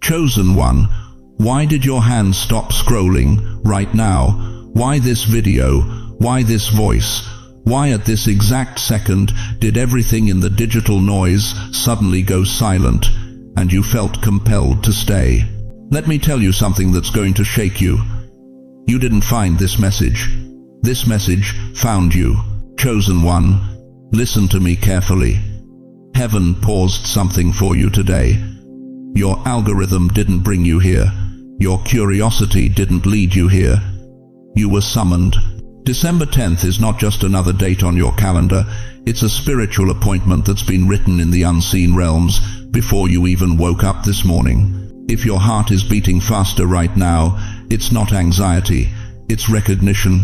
Chosen one, why did your hand stop scrolling right now? Why this video? Why this voice? Why at this exact second did everything in the digital noise suddenly go silent, and you felt compelled to stay? Let me tell you something that's going to shake you. You didn't find this message. This message found you. Chosen one, listen to me carefully. Heaven paused something for you today. Your algorithm didn't bring you here. Your curiosity didn't lead you here. You were summoned. December 10th is not just another date on your calendar. It's a spiritual appointment that's been written in the unseen realms before you even woke up this morning. If your heart is beating faster right now, it's not anxiety, it's recognition.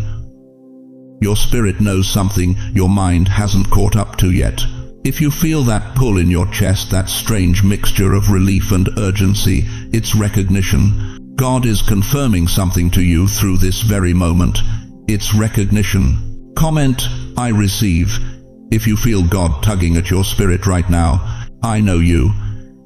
Your spirit knows something your mind hasn't caught up to yet. If you feel that pull in your chest, that strange mixture of relief and urgency, it's recognition. God is confirming something to you through this very moment. It's recognition. Comment, I receive. If you feel God tugging at your spirit right now, I know you.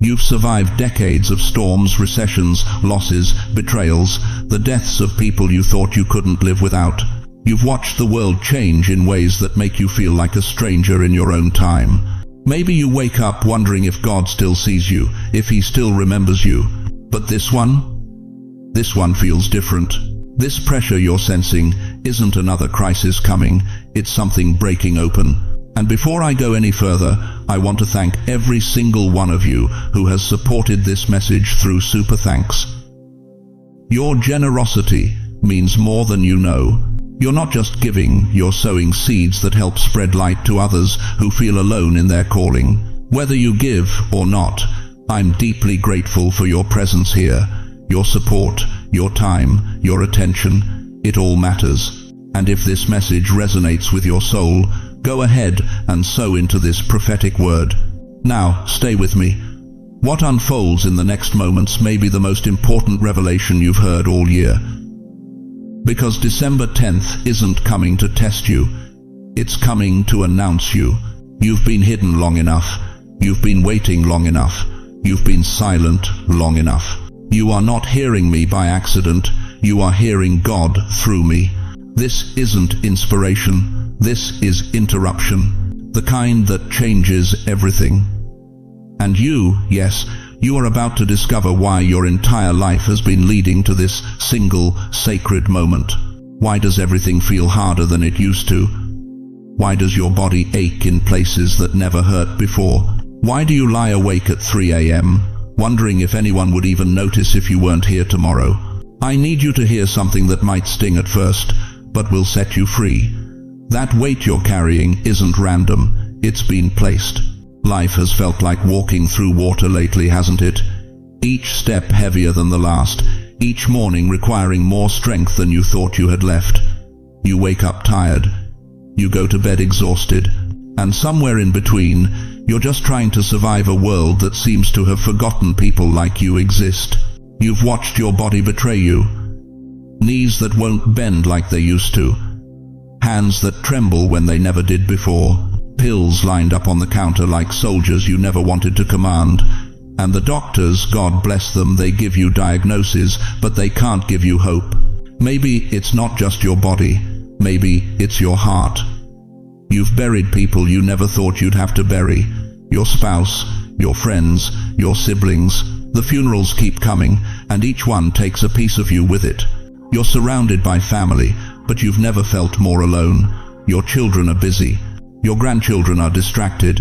You've survived decades of storms, recessions, losses, betrayals, the deaths of people you thought you couldn't live without. You've watched the world change in ways that make you feel like a stranger in your own time. Maybe you wake up wondering if God still sees you, if He still remembers you. But this one feels different. This pressure you're sensing isn't another crisis coming, it's something breaking open. And before I go any further, I want to thank every single one of you who has supported this message through super thanks. Your generosity means more than you know. You're not just giving, you're sowing seeds that help spread light to others who feel alone in their calling. Whether you give or not, I'm deeply grateful for your presence here. Your support, your time, your attention, it all matters. And if this message resonates with your soul, go ahead and sow into this prophetic word. Now, stay with me. What unfolds in the next moments may be the most important revelation you've heard all year. Because December 10th isn't coming to test you, it's coming to announce you. You've been hidden long enough. You've been waiting long enough. You've been silent long enough. You are not hearing me by accident. You are hearing God through me. This isn't inspiration. This is interruption, the kind that changes everything. And you, yes, you are about to discover why your entire life has been leading to this single sacred moment. Why does everything feel harder than it used to? Why does your body ache in places that never hurt before? Why do you lie awake at 3 a.m., wondering if anyone would even notice if you weren't here tomorrow? I need you to hear something that might sting at first, but will set you free. That weight you're carrying isn't random, it's been placed. Life has felt like walking through water lately, hasn't it? Each step heavier than the last, each morning requiring more strength than you thought you had left. You wake up tired, you go to bed exhausted, and somewhere in between, you're just trying to survive a world that seems to have forgotten people like you exist. You've watched your body betray you. Knees that won't bend like they used to. Hands that tremble when they never did before. Pills lined up on the counter like soldiers you never wanted to command. And the doctors, God bless them, they give you diagnoses, but they can't give you hope. Maybe it's not just your body. Maybe it's your heart. You've buried people you never thought you'd have to bury. Your spouse, your friends, your siblings. The funerals keep coming, and each one takes a piece of you with it. You're surrounded by family, but you've never felt more alone. Your children are busy. Your grandchildren are distracted.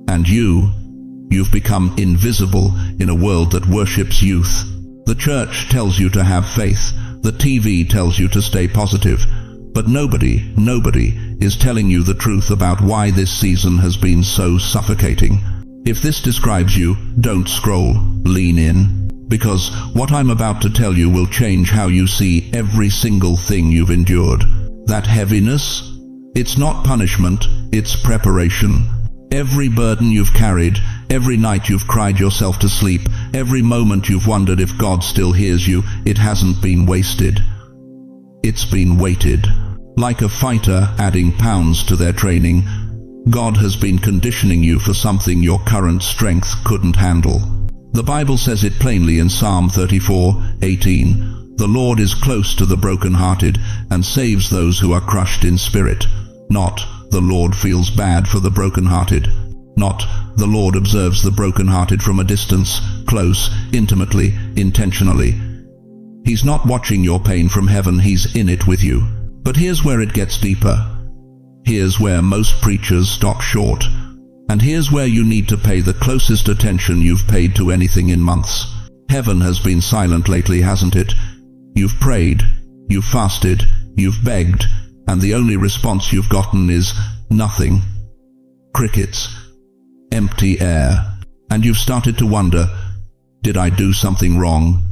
And you've become invisible in a world that worships youth. The church tells you to have faith. The TV tells you to stay positive. But nobody is telling you the truth about why this season has been so suffocating. If this describes you, don't scroll, lean in. Because what I'm about to tell you will change how you see every single thing you've endured. That heaviness, it's not punishment, it's preparation. Every burden you've carried, every night you've cried yourself to sleep, every moment you've wondered if God still hears you, it hasn't been wasted. It's been weighted. Like a fighter adding pounds to their training, God has been conditioning you for something your current strength couldn't handle. The Bible says it plainly in Psalm 34:18. The Lord is close to the brokenhearted and saves those who are crushed in spirit. Not, the Lord feels bad for the brokenhearted. Not, the Lord observes the brokenhearted from a distance, close, intimately, intentionally. He's not watching your pain from heaven, he's in it with you. But here's where it gets deeper. Here's where most preachers stop short. And here's where you need to pay the closest attention you've paid to anything in months. Heaven has been silent lately, hasn't it? You've prayed, you've fasted, you've begged, and the only response you've gotten is nothing. Crickets. Empty air. And you've started to wonder, did I do something wrong?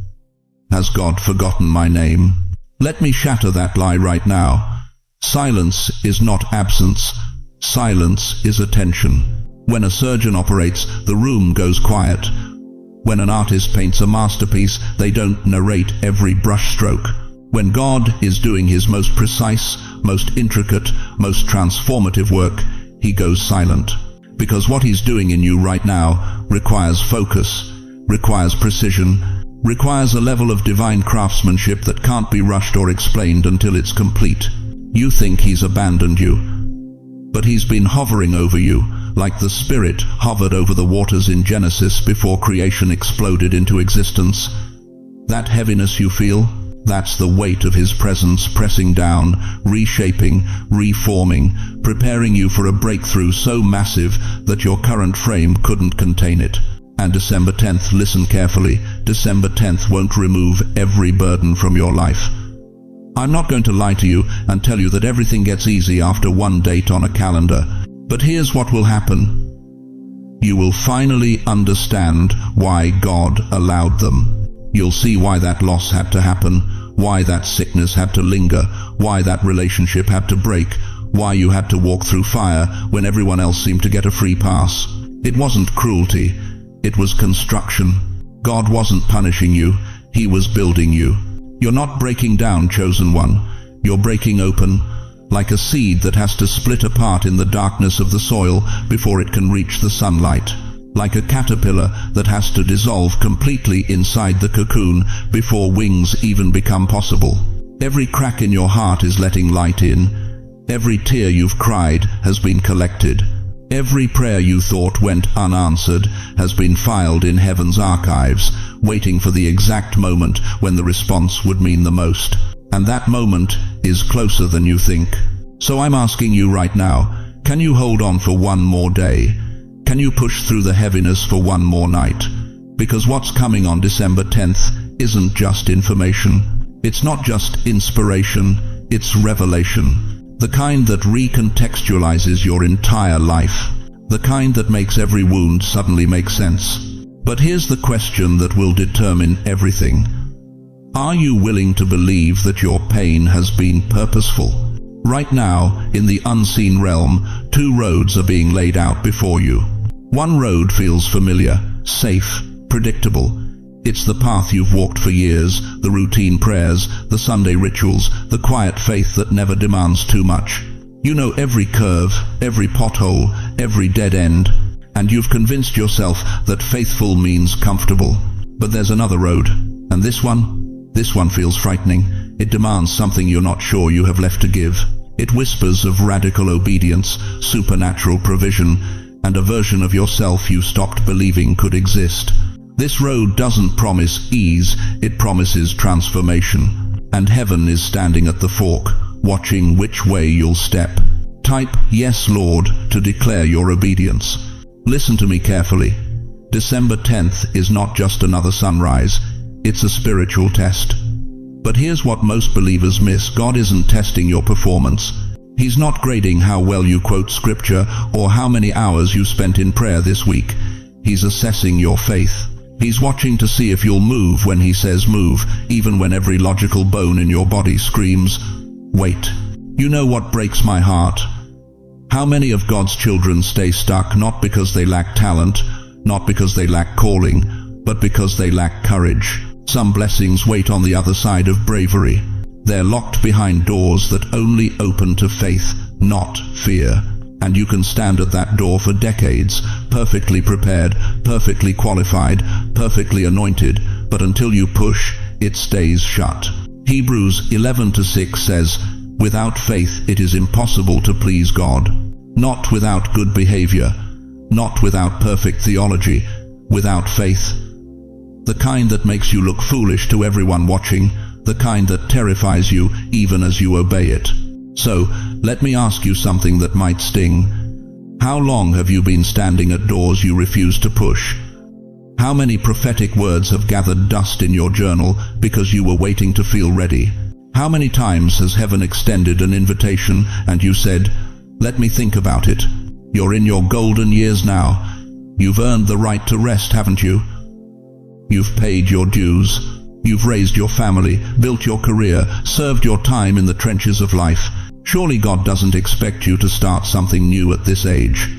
Has God forgotten my name? Let me shatter that lie right now. Silence is not absence. Silence is attention. When a surgeon operates, the room goes quiet. When an artist paints a masterpiece, they don't narrate every brushstroke. When God is doing his most precise, most intricate, most transformative work, he goes silent. Because what he's doing in you right now requires focus, requires precision, requires a level of divine craftsmanship that can't be rushed or explained until it's complete. You think he's abandoned you, but he's been hovering over you, like the Spirit hovered over the waters in Genesis before creation exploded into existence. That heaviness you feel, that's the weight of his presence pressing down, reshaping, reforming, preparing you for a breakthrough so massive that your current frame couldn't contain it. And December 10th, listen carefully, December 10th won't remove every burden from your life. I'm not going to lie to you and tell you that everything gets easy after one date on a calendar. But here's what will happen. You will finally understand why God allowed them. You'll see why that loss had to happen, why that sickness had to linger, why that relationship had to break, why you had to walk through fire when everyone else seemed to get a free pass. It wasn't cruelty, it was construction. God wasn't punishing you, he was building you. You're not breaking down, chosen one. You're breaking open, like a seed that has to split apart in the darkness of the soil before it can reach the sunlight. Like a caterpillar that has to dissolve completely inside the cocoon before wings even become possible. Every crack in your heart is letting light in. Every tear you've cried has been collected. Every prayer you thought went unanswered has been filed in heaven's archives, waiting for the exact moment when the response would mean the most. And that moment is closer than you think. So I'm asking you right now, can you hold on for one more day? Can you push through the heaviness for one more night? Because what's coming on December 10th isn't just information. It's not just inspiration, it's revelation. The kind that recontextualizes your entire life. The kind that makes every wound suddenly make sense. But here's the question that will determine everything. Are you willing to believe that your pain has been purposeful? Right now, in the unseen realm, two roads are being laid out before you. One road feels familiar, safe, predictable. It's the path you've walked for years, the routine prayers, the Sunday rituals, the quiet faith that never demands too much. You know every curve, every pothole, every dead end, and you've convinced yourself that faithful means comfortable. But there's another road, and this one feels frightening. It demands something you're not sure you have left to give. It whispers of radical obedience, supernatural provision, and a version of yourself you stopped believing could exist. This road doesn't promise ease, it promises transformation. And heaven is standing at the fork, watching which way you'll step. Type, "Yes, Lord," to declare your obedience. Listen to me carefully. December 10th is not just another sunrise, it's a spiritual test. But here's what most believers miss. God isn't testing your performance. He's not grading how well you quote scripture or how many hours you spent in prayer this week. He's assessing your faith. He's watching to see if you'll move when he says move, even when every logical bone in your body screams, wait. You know what breaks my heart? How many of God's children stay stuck not because they lack talent, not because they lack calling, but because they lack courage. Some blessings wait on the other side of bravery. They're locked behind doors that only open to faith, not fear. And you can stand at that door for decades, perfectly prepared, perfectly qualified, perfectly anointed, but until you push, it stays shut. Hebrews 11:6 says, "Without faith it is impossible to please God." Not without good behavior, not without perfect theology, without faith. The kind that makes you look foolish to everyone watching, the kind that terrifies you even as you obey it. So, let me ask you something that might sting. How long have you been standing at doors you refuse to push? How many prophetic words have gathered dust in your journal because you were waiting to feel ready? How many times has heaven extended an invitation and you said, "Let me think about it"? You're in your golden years now. You've earned the right to rest, haven't you? You've paid your dues. You've raised your family, built your career, served your time in the trenches of life. Surely God doesn't expect you to start something new at this age.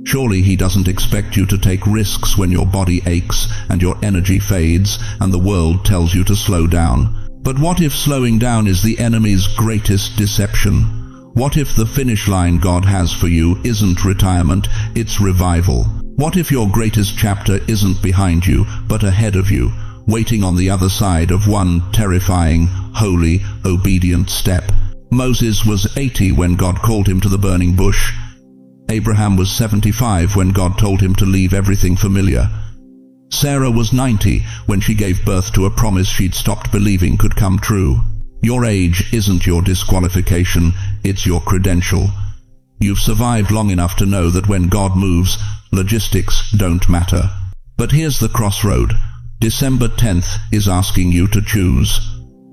Surely He doesn't expect you to take risks when your body aches and your energy fades and the world tells you to slow down. But what if slowing down is the enemy's greatest deception? What if the finish line God has for you isn't retirement, it's revival? What if your greatest chapter isn't behind you, but ahead of you, waiting on the other side of one terrifying, holy, obedient step? Moses was 80 when God called him to the burning bush. Abraham was 75 when God told him to leave everything familiar. Sarah was 90 when she gave birth to a promise she'd stopped believing could come true. Your age isn't your disqualification, it's your credential. You've survived long enough to know that when God moves, logistics don't matter. But here's the crossroad. December 10th is asking you to choose.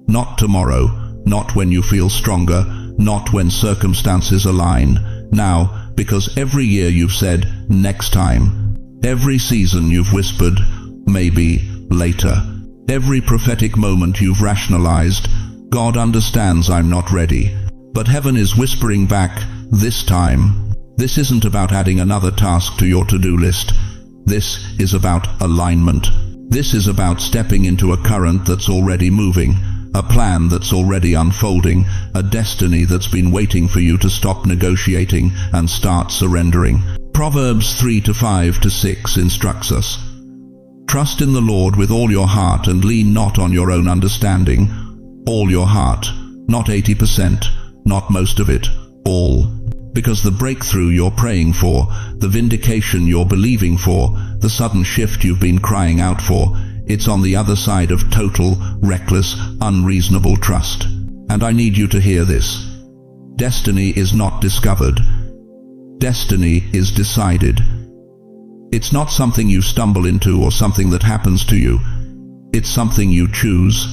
Not tomorrow, not when you feel stronger, not when circumstances align. Now, because every year you've said, "Next time." Every season you've whispered, "Maybe, later." Every prophetic moment you've rationalized, "God understands I'm not ready." But heaven is whispering back, "This time." This isn't about adding another task to your to-do list. This is about alignment. This is about stepping into a current that's already moving, a plan that's already unfolding, a destiny that's been waiting for you to stop negotiating and start surrendering. Proverbs 3:5-6 instructs us, "Trust in the Lord with all your heart and lean not on your own understanding." All your heart, not 80%, not most of it, all. Because the breakthrough you're praying for, the vindication you're believing for, the sudden shift you've been crying out for, it's on the other side of total, reckless, unreasonable trust. And I need you to hear this. Destiny is not discovered. Destiny is decided. It's not something you stumble into or something that happens to you. It's something you choose.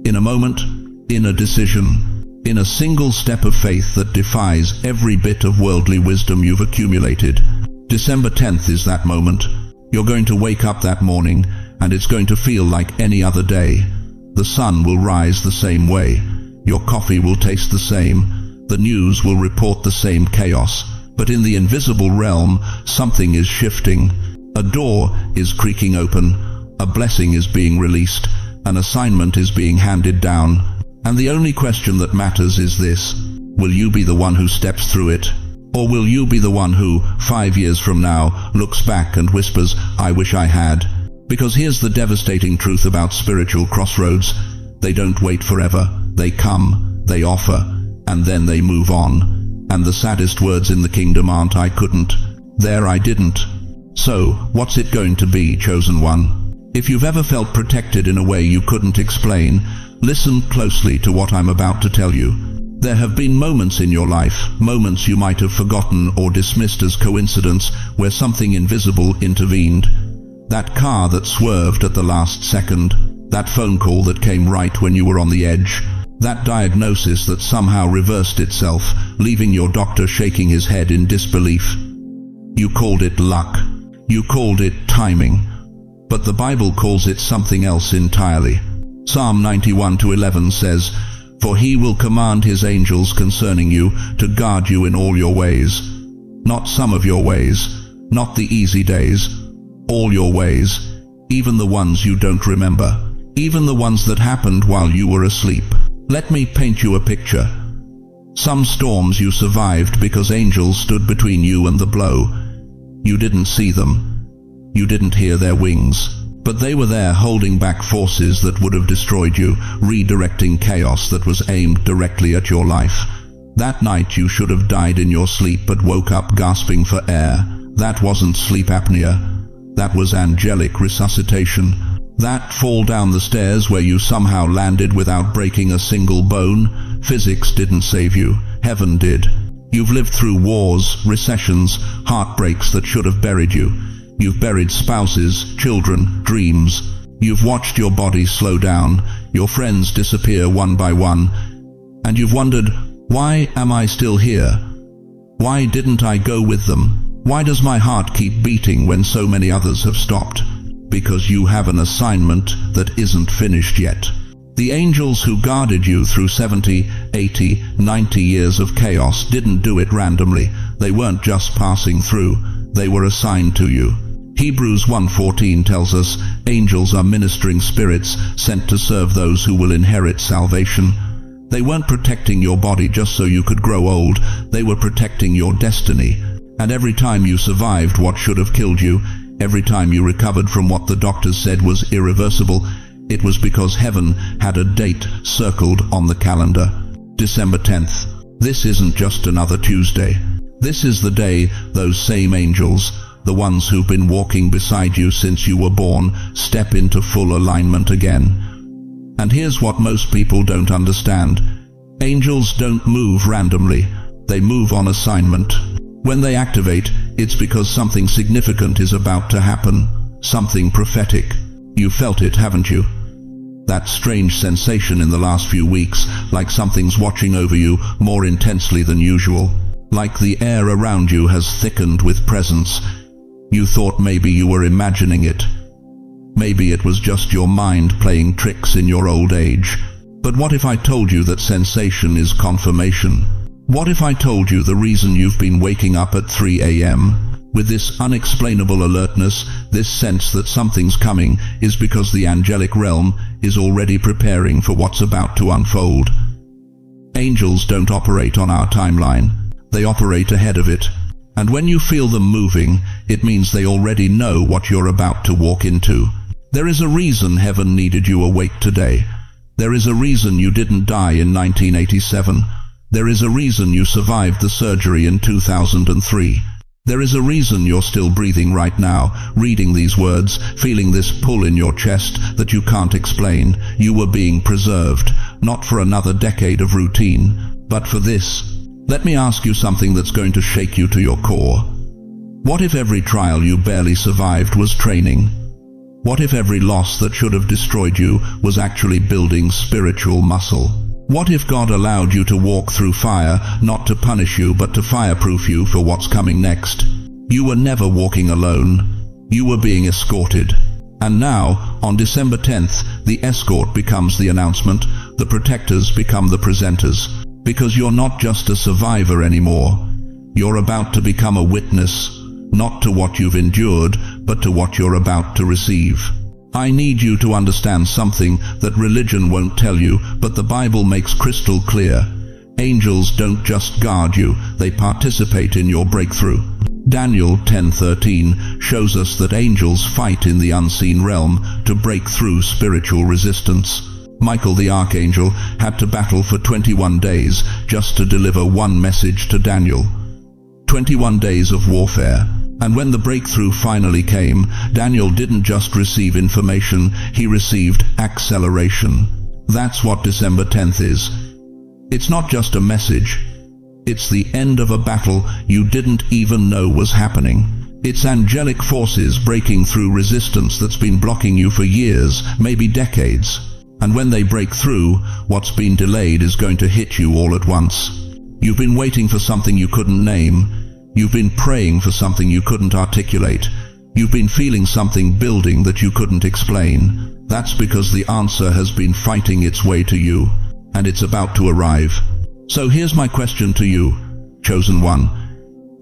In a moment, in a decision, in a single step of faith that defies every bit of worldly wisdom you've accumulated. December 10th is that moment. You're going to wake up that morning, and it's going to feel like any other day. The sun will rise the same way. Your coffee will taste the same. The news will report the same chaos. But in the invisible realm, something is shifting. A door is creaking open. A blessing is being released. An assignment is being handed down. And the only question that matters is this: will you be the one who steps through it? Or will you be the one who, 5 years from now, looks back and whispers, "I wish I had"? Because here's the devastating truth about spiritual crossroads. They don't wait forever. They come, they offer, and then they move on. And the saddest words in the kingdom aren't "I couldn't," they're "I didn't." So, what's it going to be, chosen one? If you've ever felt protected in a way you couldn't explain, listen closely to what I'm about to tell you. There have been moments in your life, moments you might have forgotten or dismissed as coincidence, where something invisible intervened. That car that swerved at the last second, that phone call that came right when you were on the edge, that diagnosis that somehow reversed itself, leaving your doctor shaking his head in disbelief. You called it luck. You called it timing. But the Bible calls it something else entirely. Psalm 91:11 says, "For he will command his angels concerning you to guard you in all your ways." Not some of your ways, not the easy days, all your ways, even the ones you don't remember, even the ones that happened while you were asleep. Let me paint you a picture. Some storms you survived because angels stood between you and the blow. You didn't see them. You didn't hear their wings. But they were there holding back forces that would have destroyed you, redirecting chaos that was aimed directly at your life. That night you should have died in your sleep but woke up gasping for air. That wasn't sleep apnea. That was angelic resuscitation. That fall down the stairs where you somehow landed without breaking a single bone. Physics didn't save you. Heaven did. You've lived through wars, recessions, heartbreaks that should have buried you. You've buried spouses, children, dreams. You've watched your body slow down, your friends disappear one by one. And you've wondered, why am I still here? Why didn't I go with them? Why does my heart keep beating when so many others have stopped? Because you have an assignment that isn't finished yet. The angels who guarded you through 70, 80, 90 years of chaos didn't do it randomly. They weren't just passing through. They were assigned to you. Hebrews 1:14 tells us, angels are ministering spirits sent to serve those who will inherit salvation. They weren't protecting your body just so you could grow old. They were protecting your destiny. And every time you survived what should have killed you, every time you recovered from what the doctors said was irreversible, it was because heaven had a date circled on the calendar. December 10th. This isn't just another Tuesday. This is the day those same angels, the ones who've been walking beside you since you were born, step into full alignment again. And here's what most people don't understand. Angels don't move randomly. They move on assignment. When they activate, it's because something significant is about to happen. Something prophetic. You felt it, haven't you? That strange sensation in the last few weeks, like something's watching over you more intensely than usual. Like the air around you has thickened with presence. You thought maybe you were imagining it. Maybe it was just your mind playing tricks in your old age. But what if I told you that sensation is confirmation? What if I told you the reason you've been waking up at 3 a.m. with this unexplainable alertness, this sense that something's coming, is because the angelic realm is already preparing for what's about to unfold? Angels don't operate on our timeline. They operate ahead of it. And when you feel them moving, it means they already know what you're about to walk into. There is a reason heaven needed you awake today. There is a reason you didn't die in 1987. There is a reason you survived the surgery in 2003. There is a reason you're still breathing right now, reading these words, feeling this pull in your chest that you can't explain. You were being preserved, not for another decade of routine, but for this. Let me ask you something that's going to shake you to your core. What if every trial you barely survived was training? What if every loss that should have destroyed you was actually building spiritual muscle? What if God allowed you to walk through fire, not to punish you, but to fireproof you for what's coming next? You were never walking alone. You were being escorted. And now, on December 10th, the escort becomes the announcement, the protectors become the presenters. Because you're not just a survivor anymore. You're about to become a witness, not to what you've endured, but to what you're about to receive. I need you to understand something that religion won't tell you, but the Bible makes crystal clear. Angels don't just guard you, they participate in your breakthrough. Daniel 10:13 shows us that angels fight in the unseen realm to break through spiritual resistance. Michael the archangel had to battle for 21 days just to deliver one message to Daniel. 21 days of warfare. And when the breakthrough finally came, Daniel didn't just receive information, he received acceleration. That's what December 10th is. It's not just a message. It's the end of a battle you didn't even know was happening. It's angelic forces breaking through resistance that's been blocking you for years, maybe decades. And when they break through, what's been delayed is going to hit you all at once. You've been waiting for something you couldn't name. You've been praying for something you couldn't articulate. You've been feeling something building that you couldn't explain. That's because the answer has been fighting its way to you, and it's about to arrive. So here's my question to you, chosen one.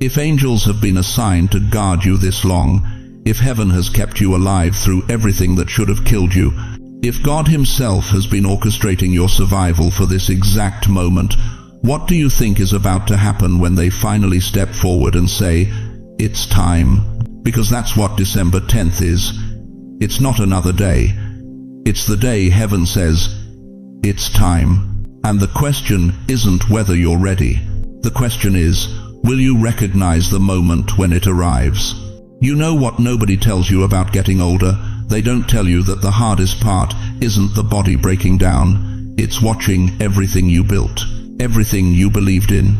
If angels have been assigned to guard you this long, if heaven has kept you alive through everything that should have killed you, if God himself has been orchestrating your survival for this exact moment, What do you think is about to happen when they finally step forward and say, "It's time"? Because that's what December 10th is. It's not another day. It's the day heaven says, "It's time." And the question isn't whether you're ready. The question is, will you recognize the moment when it arrives? You know what nobody tells you about getting older? They don't tell you that the hardest part isn't the body breaking down. It's watching everything you built, everything you believed in,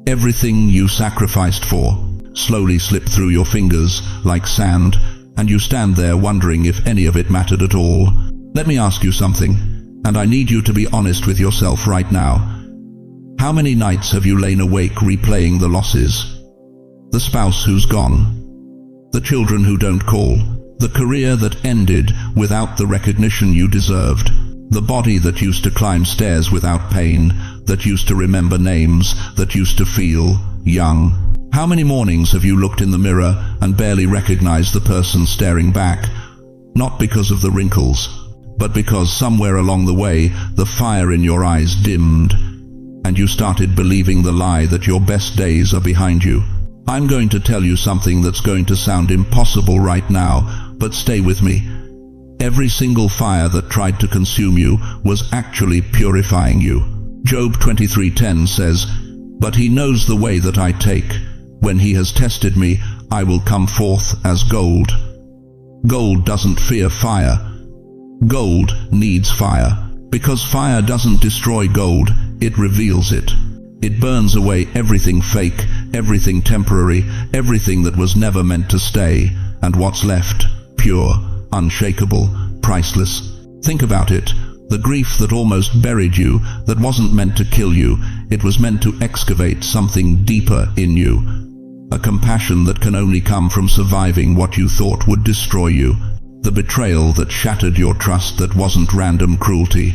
everything you sacrificed for, slowly slip through your fingers like sand, and you stand there wondering if any of it mattered at all. Let me ask you something, and I need you to be honest with yourself right now. How many nights have you lain awake replaying the losses? The spouse who's gone, the children who don't call, the career that ended without the recognition you deserved, the body that used to climb stairs without pain, that used to remember names, that used to feel young. How many mornings have you looked in the mirror and barely recognized the person staring back? Not because of the wrinkles, but because somewhere along the way the fire in your eyes dimmed, and you started believing the lie that your best days are behind you. I'm going to tell you something that's going to sound impossible right now, but stay with me. Every single fire that tried to consume you was actually purifying you. Job 23:10 says, "But he knows the way that I take. When he has tested me, I will come forth as gold." Gold doesn't fear fire. Gold needs fire, because fire doesn't destroy gold, it reveals it. It burns away everything fake, everything temporary, everything that was never meant to stay, and what's left, pure, unshakable, priceless. Think about it. The grief that almost buried you, that wasn't meant to kill you, it was meant to excavate something deeper in you. A compassion that can only come from surviving what you thought would destroy you. The betrayal that shattered your trust that wasn't random cruelty.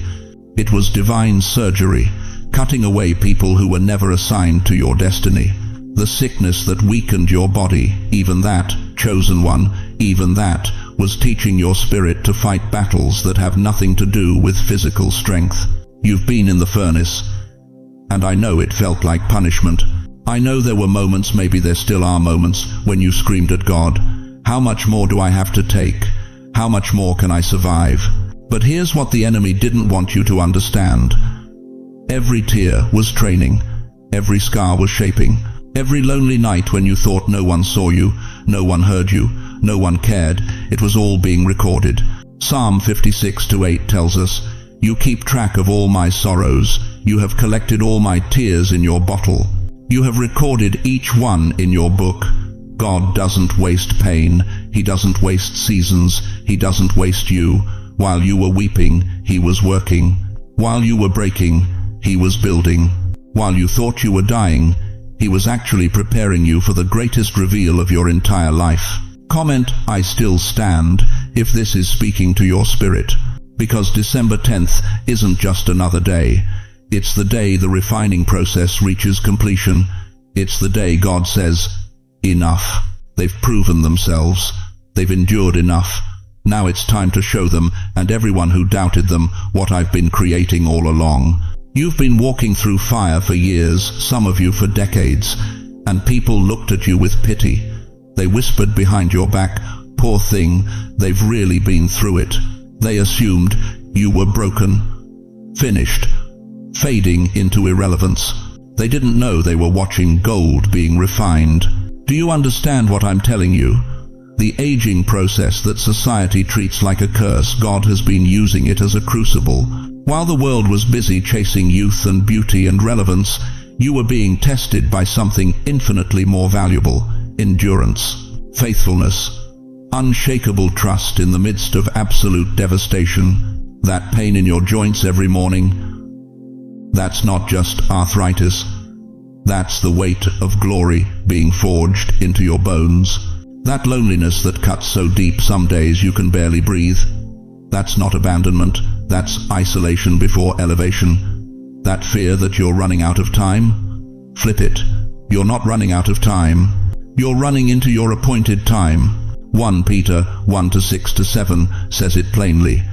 It was divine surgery, cutting away people who were never assigned to your destiny. The sickness that weakened your body, even that, chosen one, even that, was teaching your spirit to fight battles that have nothing to do with physical strength. You've been in the furnace, and I know it felt like punishment. I know there were moments, maybe there still are moments, when you screamed at God, "How much more do I have to take? How much more can I survive?" But here's what the enemy didn't want you to understand. Every tear was training. Every scar was shaping. Every lonely night when you thought no one saw you, no one heard you, no one cared, it was all being recorded. Psalm 56:8 tells us, "You keep track of all my sorrows. You have collected all my tears in your bottle. You have recorded each one in your book." God doesn't waste pain. He doesn't waste seasons. He doesn't waste you. While you were weeping, he was working. While you were breaking, he was building. While you thought you were dying, he was actually preparing you for the greatest reveal of your entire life. Comment, "I still stand," if this is speaking to your spirit. Because December 10th isn't just another day. It's the day the refining process reaches completion. It's the day God says, "Enough." They've proven themselves. They've endured enough. Now it's time to show them, and everyone who doubted them, what I've been creating all along. You've been walking through fire for years, some of you for decades, and people looked at you with pity. They whispered behind your back, "Poor thing, they've really been through it." They assumed you were broken, finished, fading into irrelevance. They didn't know they were watching gold being refined. Do you understand what I'm telling you? The aging process that society treats like a curse, God has been using it as a crucible. While the world was busy chasing youth and beauty and relevance, you were being tested by something infinitely more valuable: endurance, faithfulness, unshakable trust in the midst of absolute devastation. That pain in your joints every morning, that's not just arthritis. That's the weight of glory being forged into your bones. That loneliness that cuts so deep some days you can barely breathe. That's not abandonment. That's isolation before elevation. That fear that you're running out of time? Flip it. You're not running out of time. You're running into your appointed time. 1 Peter 1:6-7 says it plainly.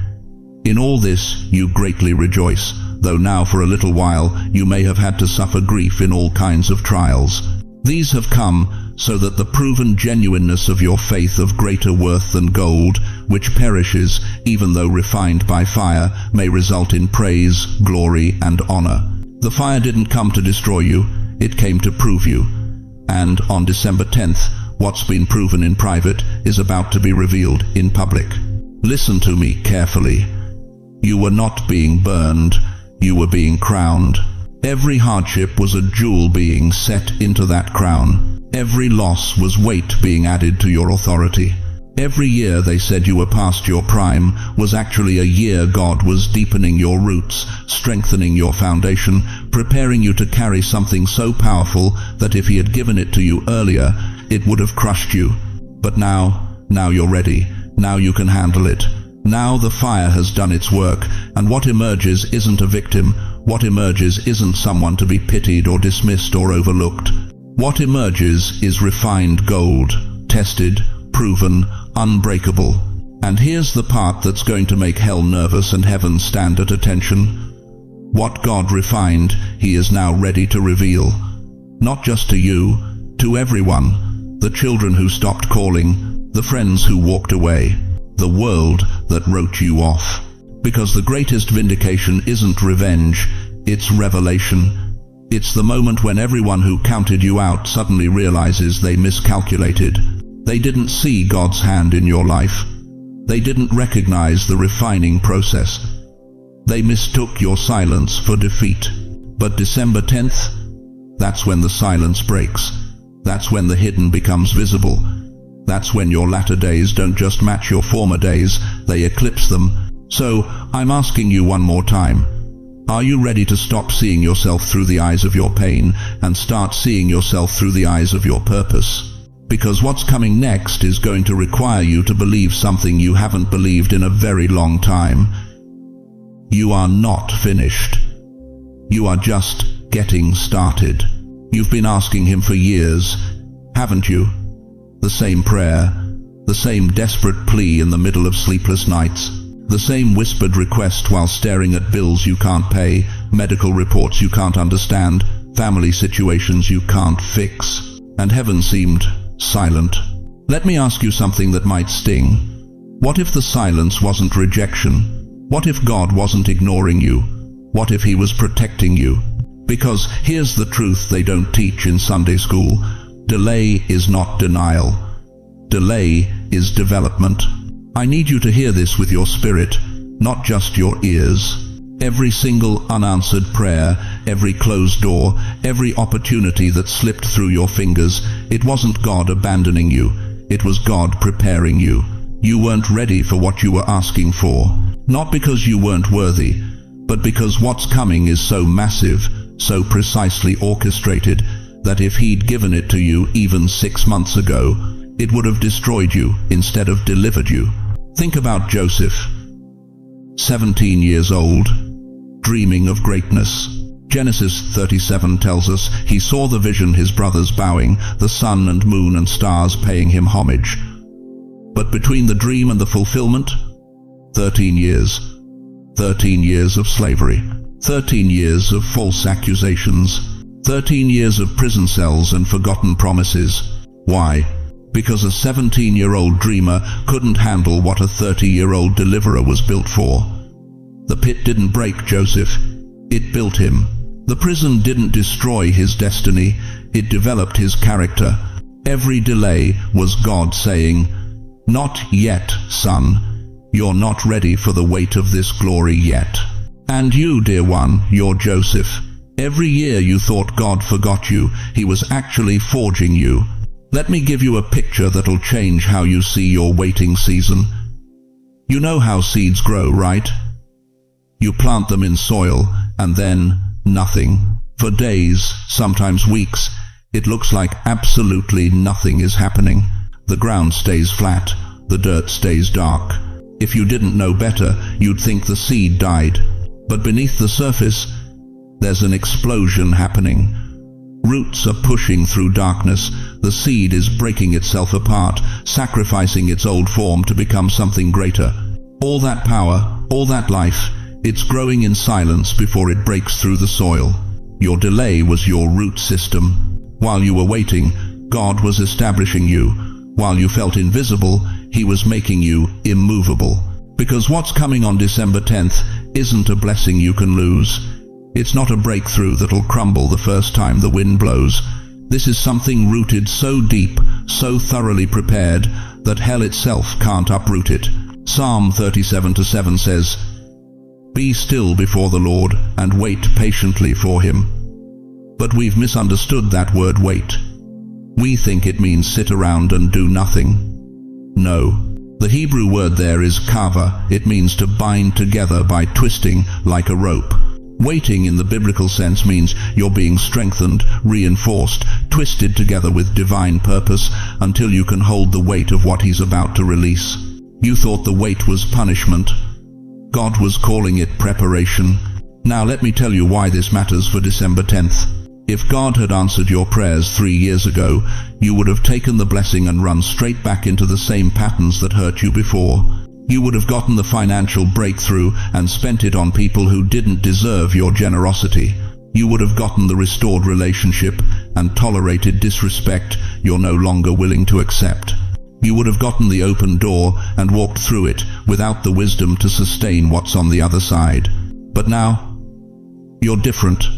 "In all this you greatly rejoice, though now for a little while you may have had to suffer grief in all kinds of trials. These have come so that the proven genuineness of your faith of greater worth than gold, which perishes even though refined by fire, may result in praise, glory, and honor. The fire didn't come to destroy you, it came to prove you. And on December 10th, what's been proven in private is about to be revealed in public. Listen to me carefully. You were not being burned, you were being crowned. Every hardship was a jewel being set into that crown. Every loss was weight being added to your authority. Every year they said you were past your prime was actually a year God was deepening your roots, strengthening your foundation, preparing you to carry something so powerful that if He had given it to you earlier, it would have crushed you. But now you're ready. Now you can handle it. Now the fire has done its work, and what emerges isn't a victim. What emerges isn't someone to be pitied or dismissed or overlooked. What emerges is refined gold, tested, proven, unbreakable. And here's the part that's going to make hell nervous and heaven stand at attention. What God refined, He is now ready to reveal. Not just to you, to everyone. The children who stopped calling, the friends who walked away, the world that wrote you off. Because the greatest vindication isn't revenge, it's revelation. It's the moment when everyone who counted you out suddenly realizes they miscalculated. They didn't see God's hand in your life. They didn't recognize the refining process. They mistook your silence for defeat. But December 10th, that's when the silence breaks. That's when the hidden becomes visible. That's when your latter days don't just match your former days, they eclipse them. So, I'm asking you one more time. Are you ready to stop seeing yourself through the eyes of your pain and start seeing yourself through the eyes of your purpose? Because what's coming next is going to require you to believe something you haven't believed in a very long time. You are not finished. You are just getting started. You've been asking Him for years, haven't you? The same prayer, the same desperate plea in the middle of sleepless nights, the same whispered request while staring at bills you can't pay, medical reports you can't understand, family situations you can't fix. And heaven seemed silent. Let me ask you something that might sting. What if the silence wasn't rejection? What if God wasn't ignoring you? What if He was protecting you? Because here's the truth they don't teach in Sunday school. Delay is not denial. Delay is development. I need you to hear this with your spirit, not just your ears. Every single unanswered prayer, every closed door, every opportunity that slipped through your fingers, it wasn't God abandoning you. It was God preparing you. You weren't ready for what you were asking for. Not because you weren't worthy, but because what's coming is so massive, so precisely orchestrated, that if He'd given it to you even 6 months ago, it would have destroyed you instead of delivered you. Think about Joseph, 17 years old, dreaming of greatness. Genesis 37 tells us he saw the vision, his brothers bowing, the sun and moon and stars paying him homage. But between the dream and the fulfillment, 13 years. 13 years of slavery. 13 years of false accusations. 13 years of prison cells and forgotten promises. Why? Because a 17-year-old dreamer couldn't handle what a 30-year-old deliverer was built for. The pit didn't break Joseph, it built him. The prison didn't destroy his destiny, it developed his character. Every delay was God saying, "Not yet, son. You're not ready for the weight of this glory yet." And you, dear one, you're Joseph. Every year you thought God forgot you, He was actually forging you. Let me give you a picture that'll change how you see your waiting season. You know how seeds grow, right? You plant them in soil, and then nothing. For days, sometimes weeks, it looks like absolutely nothing is happening. The ground stays flat, the dirt stays dark. If you didn't know better, you'd think the seed died. But beneath the surface, there's an explosion happening. Roots are pushing through darkness. The seed is breaking itself apart, sacrificing its old form to become something greater. All that power, all that life, It's growing in silence before it breaks through the soil. Your delay was your root system. While you were waiting, God was establishing you. While you felt invisible, He was making you immovable. Because what's coming on December 10th isn't a blessing you can lose. It's not a breakthrough that'll crumble the first time the wind blows. This is something rooted so deep, so thoroughly prepared, that hell itself can't uproot it. Psalm 37:7 says, "Be still before the Lord, and wait patiently for Him." But we've misunderstood that word wait. We think it means sit around and do nothing. No. The Hebrew word there is kava. It means to bind together by twisting like a rope. Waiting in the biblical sense means you're being strengthened, reinforced, twisted together with divine purpose until you can hold the weight of what He's about to release. You thought the weight was punishment. God was calling it preparation. Now let me tell you why this matters for December 10th. If God had answered your prayers 3 years ago, you would have taken the blessing and run straight back into the same patterns that hurt you before. You would have gotten the financial breakthrough and spent it on people who didn't deserve your generosity. You would have gotten the restored relationship and tolerated disrespect you're no longer willing to accept. You would have gotten the open door and walked through it without the wisdom to sustain what's on the other side. But now, you're different.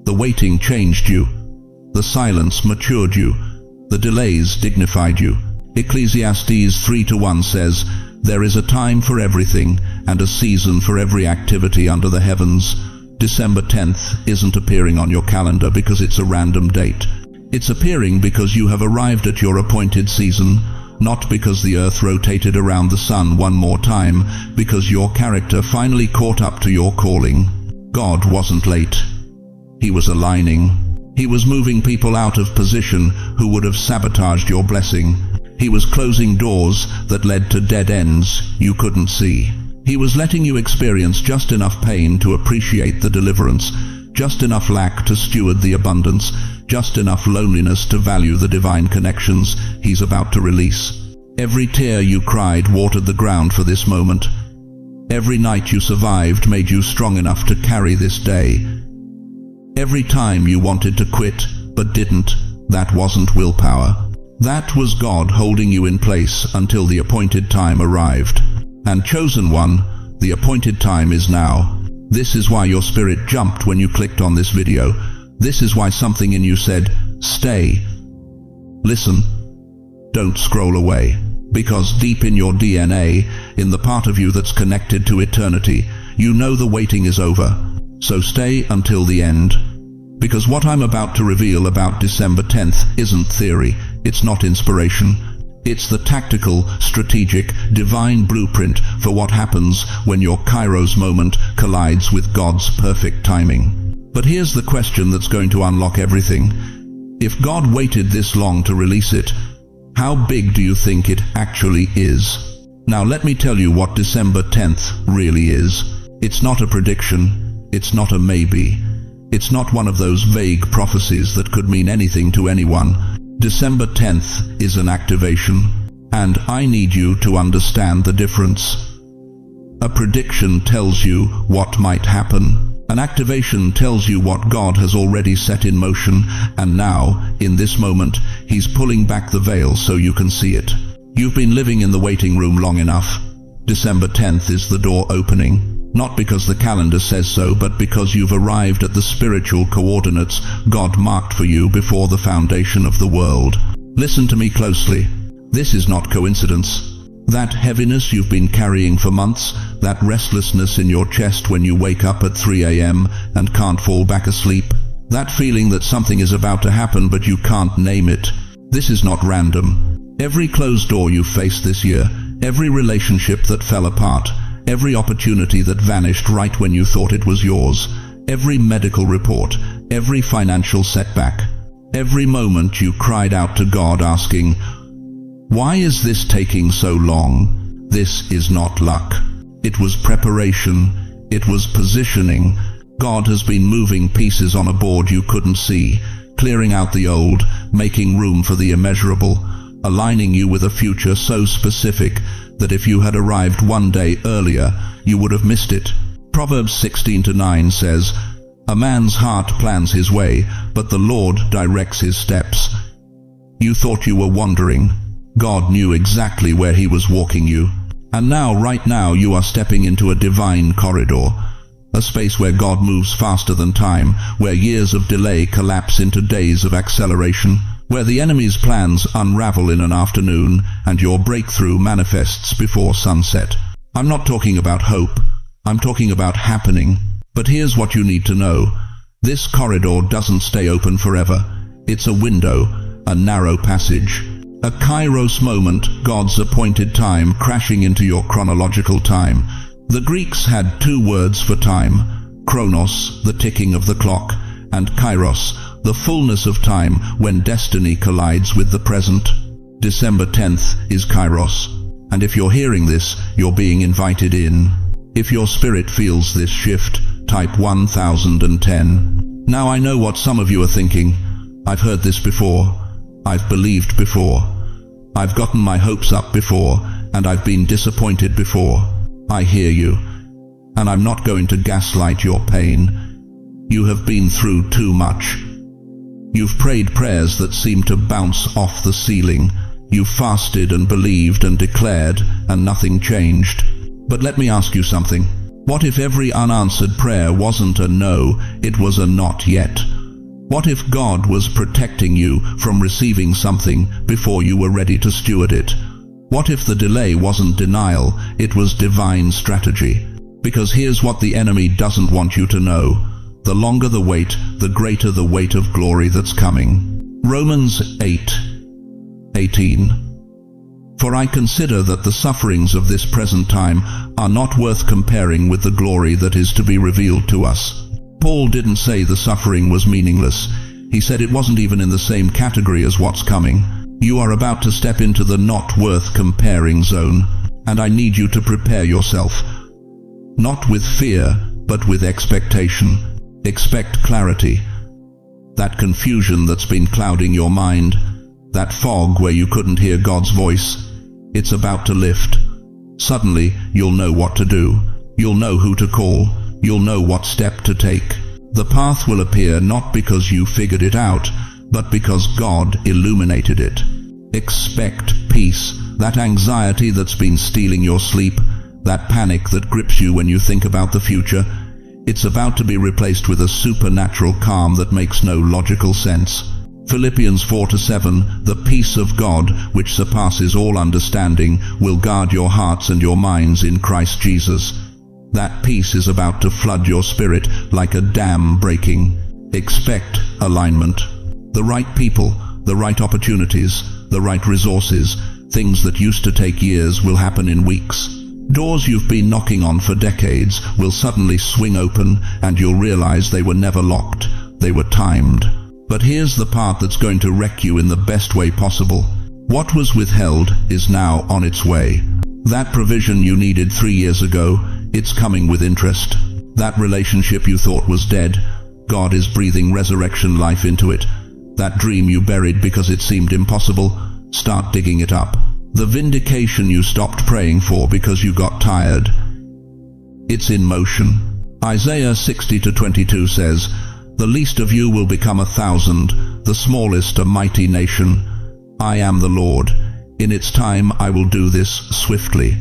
The waiting changed you. The silence matured you. The delays dignified you. Ecclesiastes 3:1 says, "There is a time for everything, and a season for every activity under the heavens." December 10th isn't appearing on your calendar because it's a random date. It's appearing because you have arrived at your appointed season, not because the earth rotated around the sun one more time, because your character finally caught up to your calling. God wasn't late. He was aligning. He was moving people out of position who would have sabotaged your blessing. He was closing doors that led to dead ends you couldn't see. He was letting you experience just enough pain to appreciate the deliverance, just enough lack to steward the abundance, just enough loneliness to value the divine connections He's about to release. Every tear you cried watered the ground for this moment. Every night you survived made you strong enough to carry this day. Every time you wanted to quit, but didn't, that wasn't willpower. That was God holding you in place until the appointed time arrived. And chosen one, the appointed time is now. This is why your spirit jumped when you clicked on this video. This is why something in you said, stay. Listen. Don't scroll away. Because deep in your DNA, in the part of you that's connected to eternity, you know the waiting is over. So stay until the end. Because what I'm about to reveal about December 10th isn't theory, it's not inspiration. It's the tactical, strategic, divine blueprint for what happens when your Kairos moment collides with God's perfect timing. But here's the question that's going to unlock everything. If God waited this long to release it, how big do you think it actually is? Now let me tell you what December 10th really is. It's not a prediction. It's not a maybe. It's not one of those vague prophecies that could mean anything to anyone. December 10th is an activation, and I need you to understand the difference. A prediction tells you what might happen. An activation tells you what God has already set in motion, and now, in this moment, He's pulling back the veil so you can see it. You've been living in the waiting room long enough. December 10th is the door opening. Not because the calendar says so, but because you've arrived at the spiritual coordinates God marked for you before the foundation of the world. Listen to me closely. This is not coincidence. That heaviness you've been carrying for months, that restlessness in your chest when you wake up at 3 a.m. and can't fall back asleep, that feeling that something is about to happen but you can't name it, this is not random. Every closed door you've faced this year, every relationship that fell apart, every opportunity that vanished right when you thought it was yours, every medical report, every financial setback, every moment you cried out to God asking, "Why is this taking so long?" This is not luck. It was preparation. It was positioning. God has been moving pieces on a board you couldn't see, clearing out the old, making room for the immeasurable, aligning you with a future so specific that if you had arrived one day earlier, you would have missed it. Proverbs 16:9 says, "A man's heart plans his way, but the Lord directs his steps." You thought you were wandering. God knew exactly where he was walking you. And now, right now, you are stepping into a divine corridor, a space where God moves faster than time, where years of delay collapse into days of acceleration, where the enemy's plans unravel in an afternoon and your breakthrough manifests before sunset. I'm not talking about hope. I'm talking about happening. But here's what you need to know. This corridor doesn't stay open forever. It's a window, a narrow passage. A kairos moment, God's appointed time crashing into your chronological time. The Greeks had two words for time: chronos, the ticking of the clock, and kairos, the fullness of time when destiny collides with the present. December 10th is kairos. And if you're hearing this, you're being invited in. If your spirit feels this shift, type 1010. Now I know what some of you are thinking. I've heard this before. I've believed before. I've gotten my hopes up before, and I've been disappointed before. I hear you, and I'm not going to gaslight your pain. You have been through too much. You've prayed prayers that seem to bounce off the ceiling. You've fasted and believed and declared, and nothing changed. But let me ask you something. What if every unanswered prayer wasn't a no, it was a not yet? What if God was protecting you from receiving something before you were ready to steward it? What if the delay wasn't denial, it was divine strategy? Because here's what the enemy doesn't want you to know. The longer the wait, the greater the weight of glory that's coming. Romans 8:18. For I consider that the sufferings of this present time are not worth comparing with the glory that is to be revealed to us. Paul didn't say the suffering was meaningless. He said it wasn't even in the same category as what's coming. You are about to step into the not worth comparing zone, and I need you to prepare yourself. Not with fear, but with expectation. Expect clarity. That confusion that's been clouding your mind, that fog where you couldn't hear God's voice, it's about to lift. Suddenly, you'll know what to do. You'll know who to call. You'll know what step to take. The path will appear not because you figured it out, but because God illuminated it. Expect peace, that anxiety that's been stealing your sleep, that panic that grips you when you think about the future. It's about to be replaced with a supernatural calm that makes no logical sense. Philippians 4:7, the peace of God, which surpasses all understanding, will guard your hearts and your minds in Christ Jesus. That peace is about to flood your spirit like a dam breaking. Expect alignment. The right people, the right opportunities, the right resources, things that used to take years will happen in weeks. Doors you've been knocking on for decades will suddenly swing open, and you'll realize they were never locked. They were timed. But here's the part that's going to wreck you in the best way possible. What was withheld is now on its way. That provision you needed 3 years ago, it's coming with interest. That relationship you thought was dead, God is breathing resurrection life into it. That dream you buried because it seemed impossible, start digging it up. The vindication you stopped praying for because you got tired, it's in motion. Isaiah 60:22 says, "The least of you will become 1,000, the smallest a mighty nation. I am the Lord. In its time I will do this swiftly."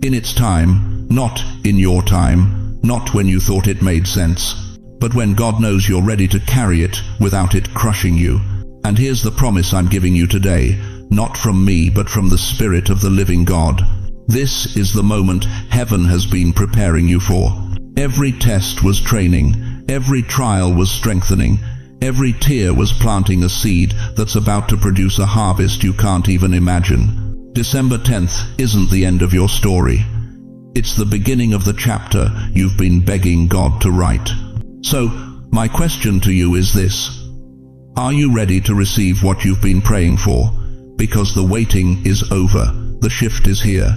In its time, not in your time, not when you thought it made sense, but when God knows you're ready to carry it without it crushing you. And here's the promise I'm giving you today, not from me, but from the Spirit of the living God. This is the moment heaven has been preparing you for. Every test was training, every trial was strengthening, every tear was planting a seed that's about to produce a harvest you can't even imagine. December 10th isn't the end of your story. It's the beginning of the chapter you've been begging God to write. So, my question to you is this. Are you ready to receive what you've been praying for? Because the waiting is over, the shift is here.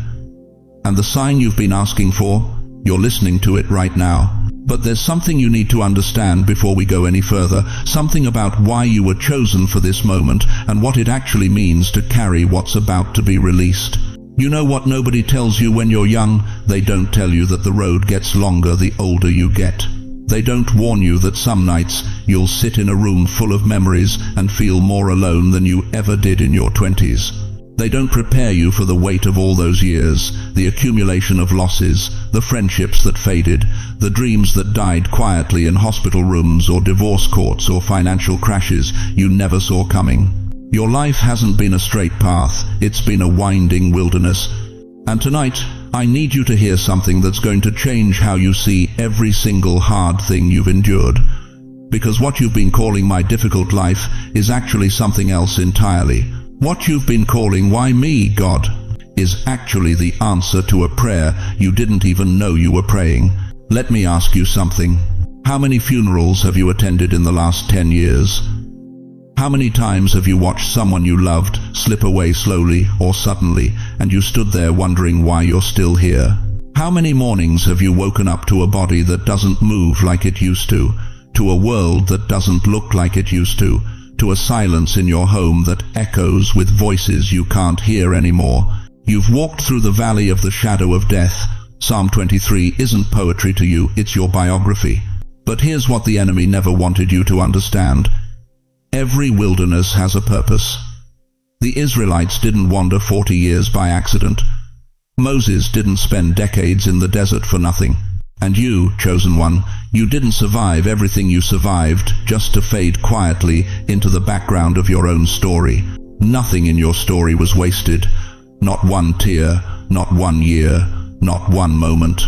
And the sign you've been asking for, you're listening to it right now. But there's something you need to understand before we go any further, something about why you were chosen for this moment and what it actually means to carry what's about to be released. You know what nobody tells you when you're young? They don't tell you that the road gets longer the older you get. They don't warn you that some nights you'll sit in a room full of memories and feel more alone than you ever did in your 20s. They don't prepare you for the weight of all those years, the accumulation of losses, the friendships that faded, the dreams that died quietly in hospital rooms or divorce courts or financial crashes you never saw coming. Your life hasn't been a straight path, it's been a winding wilderness. And tonight, I need you to hear something that's going to change how you see every single hard thing you've endured. Because what you've been calling my difficult life is actually something else entirely. What you've been calling "Why me, God?" is actually the answer to a prayer you didn't even know you were praying. Let me ask you something. How many funerals have you attended in the last 10 years? How many times have you watched someone you loved slip away slowly or suddenly, and you stood there wondering why you're still here? How many mornings have you woken up to a body that doesn't move like it used to a world that doesn't look like it used to a silence in your home that echoes with voices you can't hear anymore? You've walked through the valley of the shadow of death. Psalm 23 isn't poetry to you, it's your biography. But here's what the enemy never wanted you to understand. Every wilderness has a purpose. The Israelites didn't wander 40 years by accident. Moses didn't spend decades in the desert for nothing. And you, chosen one, you didn't survive everything you survived just to fade quietly into the background of your own story. Nothing in your story was wasted. Not one tear, not 1 year, not one moment.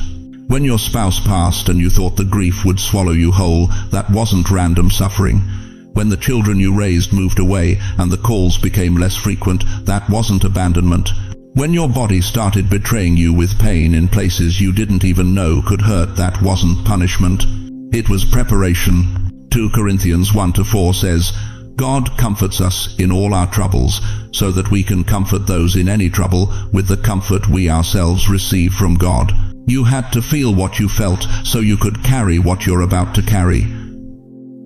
When your spouse passed and you thought the grief would swallow you whole, that wasn't random suffering. When the children you raised moved away and the calls became less frequent, that wasn't abandonment. When your body started betraying you with pain in places you didn't even know could hurt, that wasn't punishment. It was preparation. 2 Corinthians 1-4 says, God comforts us in all our troubles, so that we can comfort those in any trouble with the comfort we ourselves receive from God. You had to feel what you felt so you could carry what you're about to carry.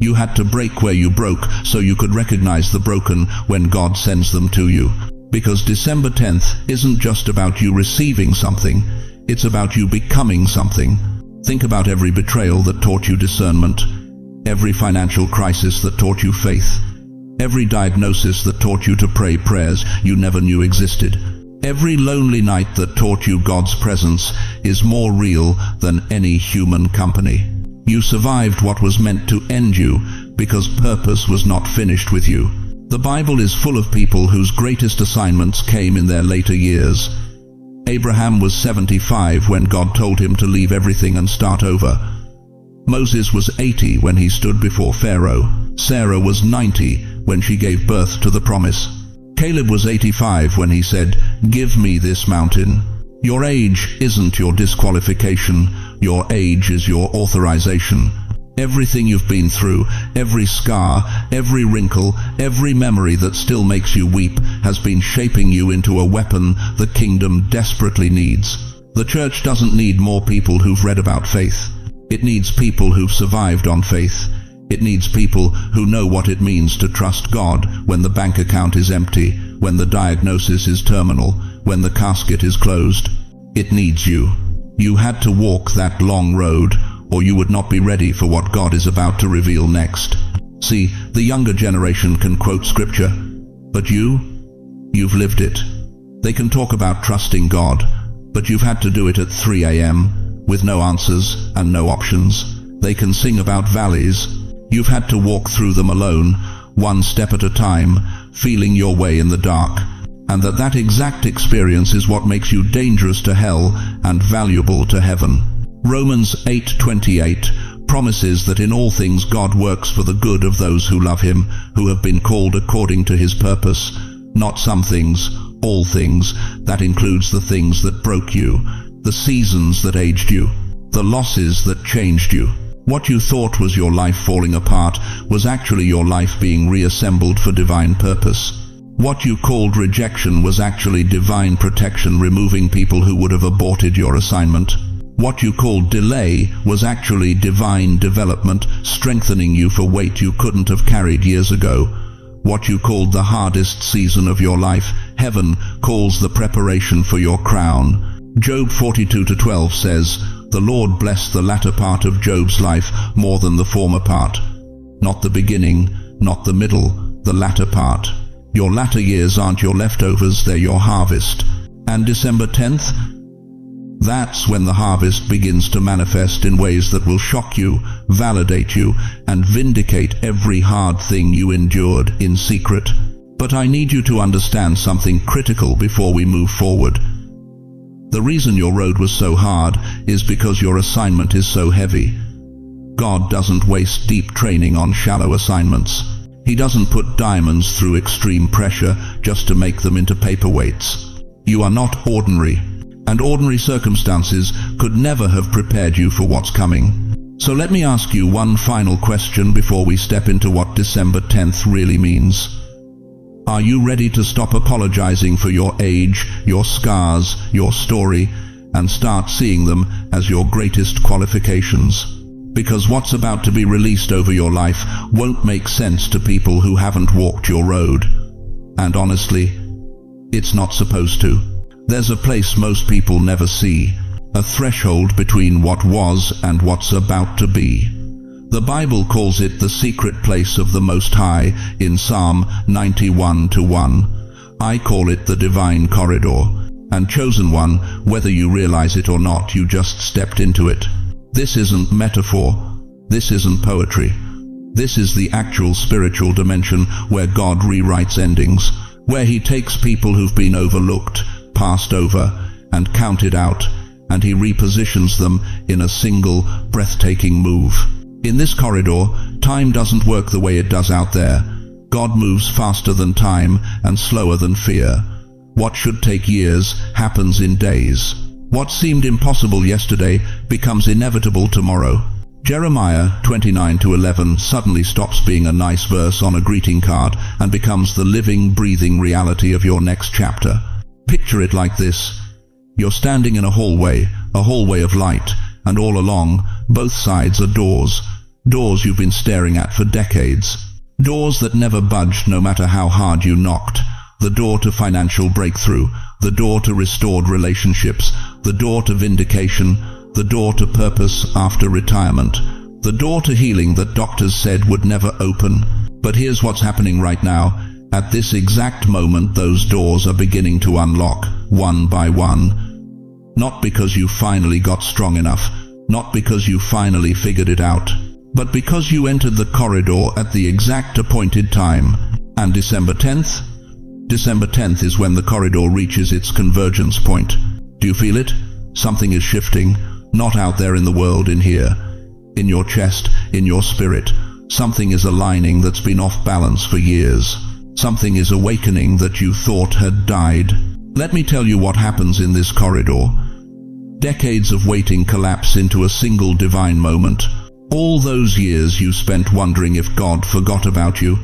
You had to break where you broke so you could recognize the broken when God sends them to you. Because December 10th isn't just about you receiving something, it's about you becoming something. Think about every betrayal that taught you discernment, every financial crisis that taught you faith, every diagnosis that taught you to pray prayers you never knew existed. Every lonely night that taught you God's presence is more real than any human company. You survived what was meant to end you because purpose was not finished with you. The Bible is full of people whose greatest assignments came in their later years. Abraham was 75 when God told him to leave everything and start over. Moses was 80 when he stood before Pharaoh. Sarah was 90 when she gave birth to the promise. Caleb was 85 when he said, "Give me this mountain." Your age isn't your disqualification. Your age is your authorization. Everything you've been through, every scar, every wrinkle, every memory that still makes you weep has been shaping you into a weapon the kingdom desperately needs. The church doesn't need more people who've read about faith. It needs people who've survived on faith. It needs people who know what it means to trust God when the bank account is empty, when the diagnosis is terminal, when the casket is closed. It needs you. You had to walk that long road, or you would not be ready for what God is about to reveal next. See, the younger generation can quote scripture, but you've lived it. They can talk about trusting God, but you've had to do it at 3 a.m. with no answers and no options. They can sing about valleys. You've had to walk through them alone, one step at a time, feeling your way in the dark. And that exact experience is what makes you dangerous to hell and valuable to heaven. Romans 8:28 promises that in all things God works for the good of those who love him, who have been called according to his purpose. Not some things, all things. That includes the things that broke you, the seasons that aged you, the losses that changed you. What you thought was your life falling apart was actually your life being reassembled for divine purpose. What you called rejection was actually divine protection, removing people who would have aborted your assignment. What you called delay was actually divine development, strengthening you for weight you couldn't have carried years ago. What you called the hardest season of your life, Heaven calls the preparation for your crown. Job 42:12 says, "The Lord blessed the latter part of Job's life more than the former part." Not the beginning, not the middle, the latter part. Your latter years aren't your leftovers, they're your harvest. And December 10th? That's when the harvest begins to manifest in ways that will shock you, validate you, and vindicate every hard thing you endured in secret. But I need you to understand something critical before we move forward. The reason your road was so hard is because your assignment is so heavy. God doesn't waste deep training on shallow assignments. He doesn't put diamonds through extreme pressure just to make them into paperweights. You are not ordinary, and ordinary circumstances could never have prepared you for what's coming. So let me ask you one final question before we step into what December 10th really means. Are you ready to stop apologizing for your age, your scars, your story, and start seeing them as your greatest qualifications? Because what's about to be released over your life won't make sense to people who haven't walked your road. And honestly, it's not supposed to. There's a place most people never see, a threshold between what was and what's about to be. The Bible calls it the secret place of the Most High in Psalm 91:1. I call it the divine corridor. And chosen one, whether you realize it or not, you just stepped into it. This isn't metaphor. This isn't poetry. This is the actual spiritual dimension where God rewrites endings, where He takes people who've been overlooked, passed over, and counted out, and He repositions them in a single, breathtaking move. In this corridor, time doesn't work the way it does out there. God moves faster than time and slower than fear. What should take years happens in days. What seemed impossible yesterday becomes inevitable tomorrow. Jeremiah 29:11 suddenly stops being a nice verse on a greeting card and becomes the living, breathing reality of your next chapter. Picture it like this. You're standing in a hallway of light, and all along, both sides are doors. Doors you've been staring at for decades. Doors that never budged no matter how hard you knocked. The door to financial breakthrough, the door to restored relationships, the door to vindication, the door to purpose after retirement, the door to healing that doctors said would never open. But here's what's happening right now. At this exact moment, those doors are beginning to unlock, one by one. Not because you finally got strong enough, not because you finally figured it out, but because you entered the corridor at the exact appointed time. And December 10th? December 10th is when the corridor reaches its convergence point. Do you feel it? Something is shifting, not out there in the world, in here. In your chest, in your spirit. Something is aligning that's been off balance for years. Something is awakening that you thought had died. Let me tell you what happens in this corridor. Decades of waiting collapse into a single divine moment. All those years you spent wondering if God forgot about you.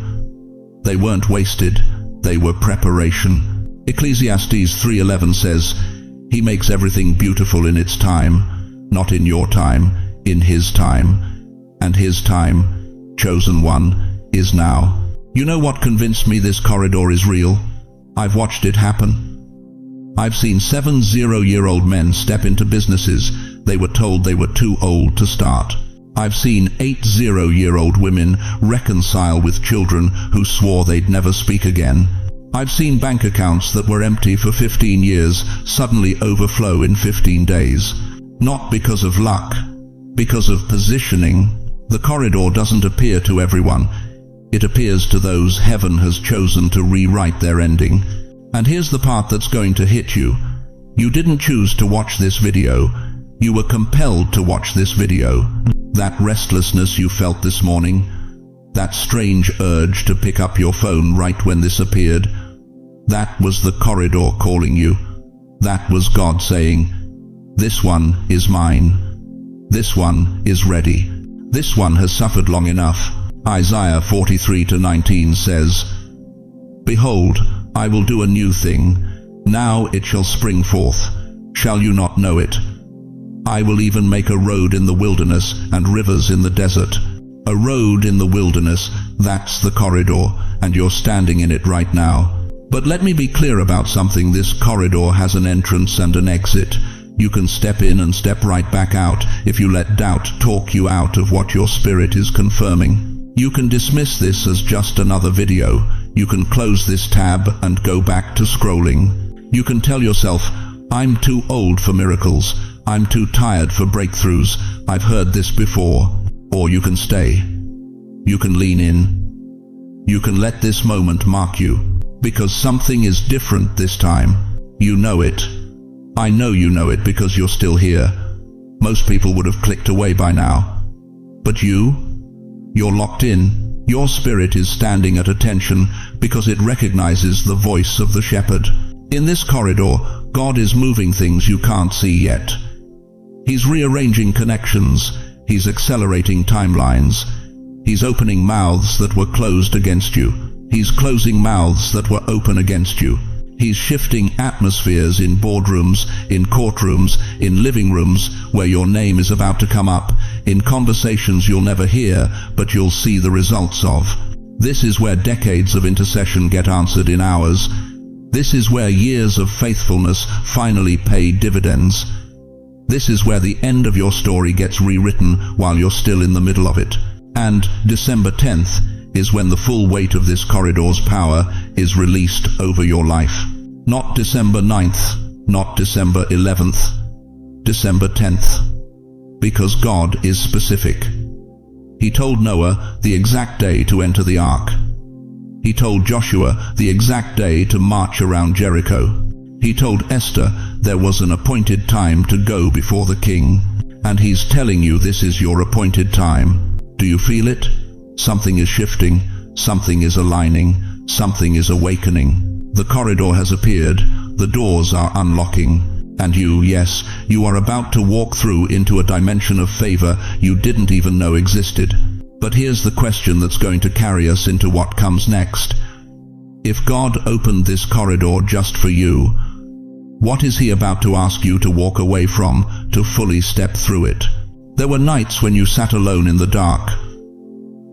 They weren't wasted. They were preparation. Ecclesiastes 3:11 says, He makes everything beautiful in its time, not in your time, in His time. And His time, chosen one, is now. You know what convinced me this corridor is real? I've watched it happen. I've seen 70-year-old men step into businesses they were told they were too old to start. I've seen 80-year-old women reconcile with children who swore they'd never speak again. I've seen bank accounts that were empty for 15 years suddenly overflow in 15 days. Not because of luck, because of positioning. The corridor doesn't appear to everyone. It appears to those heaven has chosen to rewrite their ending. And here's the part that's going to hit you. You didn't choose to watch this video. You were compelled to watch this video. That restlessness you felt this morning, that strange urge to pick up your phone right when this appeared, that was the corridor calling you. That was God saying, this one is mine. This one is ready. This one has suffered long enough. Isaiah 43:19 says, Behold, I will do a new thing. Now it shall spring forth. Shall you not know it? I will even make a road in the wilderness and rivers in the desert. A road in the wilderness, that's the corridor, and you're standing in it right now. But let me be clear about something. This corridor has an entrance and an exit. You can step in and step right back out if you let doubt talk you out of what your spirit is confirming. You can dismiss this as just another video. You can close this tab and go back to scrolling. You can tell yourself, I'm too old for miracles. I'm too tired for breakthroughs. I've heard this before. Or you can stay. You can lean in. You can let this moment mark you. Because something is different this time. You know it. I know you know it because you're still here. Most people would have clicked away by now. But you're locked in. Your spirit is standing at attention because it recognizes the voice of the shepherd. In this corridor, God is moving things you can't see yet. He's rearranging connections. He's accelerating timelines. He's opening mouths that were closed against you. He's closing mouths that were open against you. He's shifting atmospheres in boardrooms, in courtrooms, in living rooms where your name is about to come up, in conversations you'll never hear, but you'll see the results of. This is where decades of intercession get answered in hours. This is where years of faithfulness finally pay dividends. This is where the end of your story gets rewritten while you're still in the middle of it. And December 10th is when the full weight of this corridor's power is released over your life. Not December 9th, not December 11th, December 10th. Because God is specific. He told Noah the exact day to enter the ark. He told Joshua the exact day to march around Jericho. He told Esther there was an appointed time to go before the king. And he's telling you this is your appointed time. Do you feel it? Something is shifting, something is aligning, something is awakening. The corridor has appeared, the doors are unlocking, and yes, you are about to walk through into a dimension of favor you didn't even know existed. But here's the question that's going to carry us into what comes next. If God opened this corridor just for you, what is He about to ask you to walk away from, to fully step through it? There were nights when you sat alone in the dark,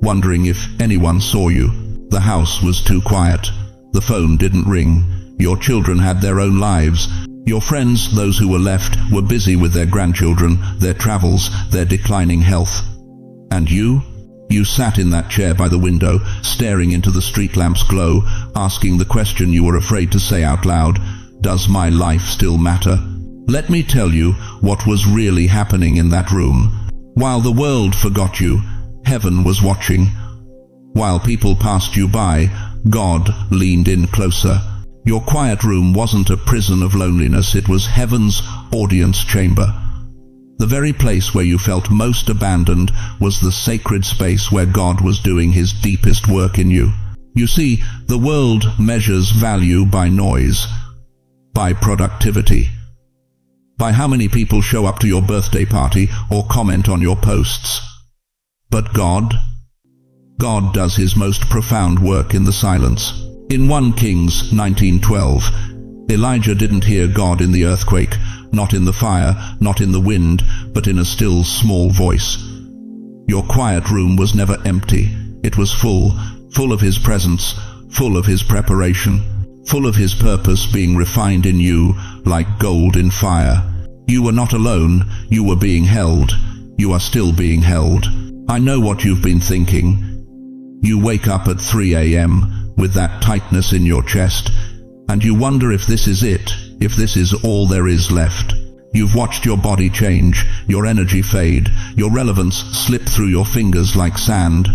wondering if anyone saw you. The house was too quiet. The phone didn't ring. Your children had their own lives. Your friends, those who were left, were busy with their grandchildren, their travels, their declining health. And you sat in that chair by the window, staring into the street lamp's glow, asking the question you were afraid to say out loud, does my life still matter? Let me tell you what was really happening in that room. While the world forgot you, heaven was watching. While people passed you by, God leaned in closer. Your quiet room wasn't a prison of loneliness, it was heaven's audience chamber. The very place where you felt most abandoned was the sacred space where God was doing His deepest work in you. You see, the world measures value by noise, by productivity, by how many people show up to your birthday party or comment on your posts. But God does His most profound work in the silence. In 1 Kings 19:12, Elijah didn't hear God in the earthquake, not in the fire, not in the wind, but in a still small voice. Your quiet room was never empty. It was full of His presence, full of His preparation, full of His purpose being refined in you like gold in fire. You were not alone, you were being held. You are still being held. I know what you've been thinking. You wake up at 3 a.m. with that tightness in your chest, and you wonder if this is it, if this is all there is left. You've watched your body change, your energy fade, your relevance slip through your fingers like sand.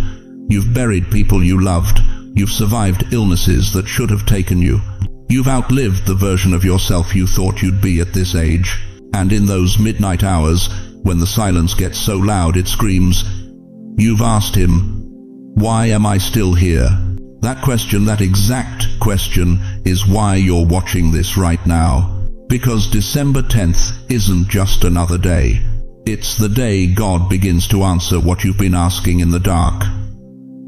You've buried people you loved. You've survived illnesses that should have taken you. You've outlived the version of yourself you thought you'd be at this age. And in those midnight hours, when the silence gets so loud it screams, you've asked Him, why am I still here? That question, that exact question, is why you're watching this right now. Because December 10th isn't just another day. It's the day God begins to answer what you've been asking in the dark.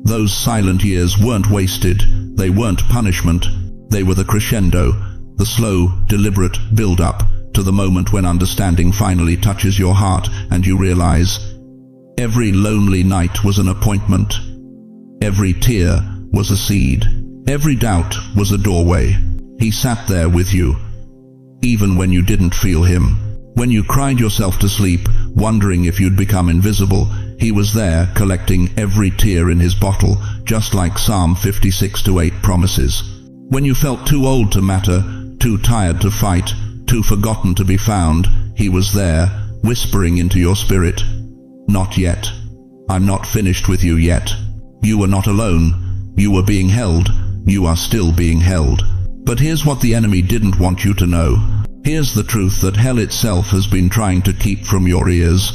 Those silent years weren't wasted. They weren't punishment. They were the crescendo, the slow, deliberate build-up to the moment when understanding finally touches your heart and you realize every lonely night was an appointment. Every tear was a seed. Every doubt was a doorway. He sat there with you, even when you didn't feel him. When you cried yourself to sleep, wondering if you'd become invisible, he was there collecting every tear in his bottle, just like Psalm 56:8 promises. When you felt too old to matter, too tired to fight, too forgotten to be found, he was there, whispering into your spirit, "Not yet. I'm not finished with you yet." You were not alone. You were being held. You are still being held. But here's what the enemy didn't want you to know. Here's the truth that hell itself has been trying to keep from your ears.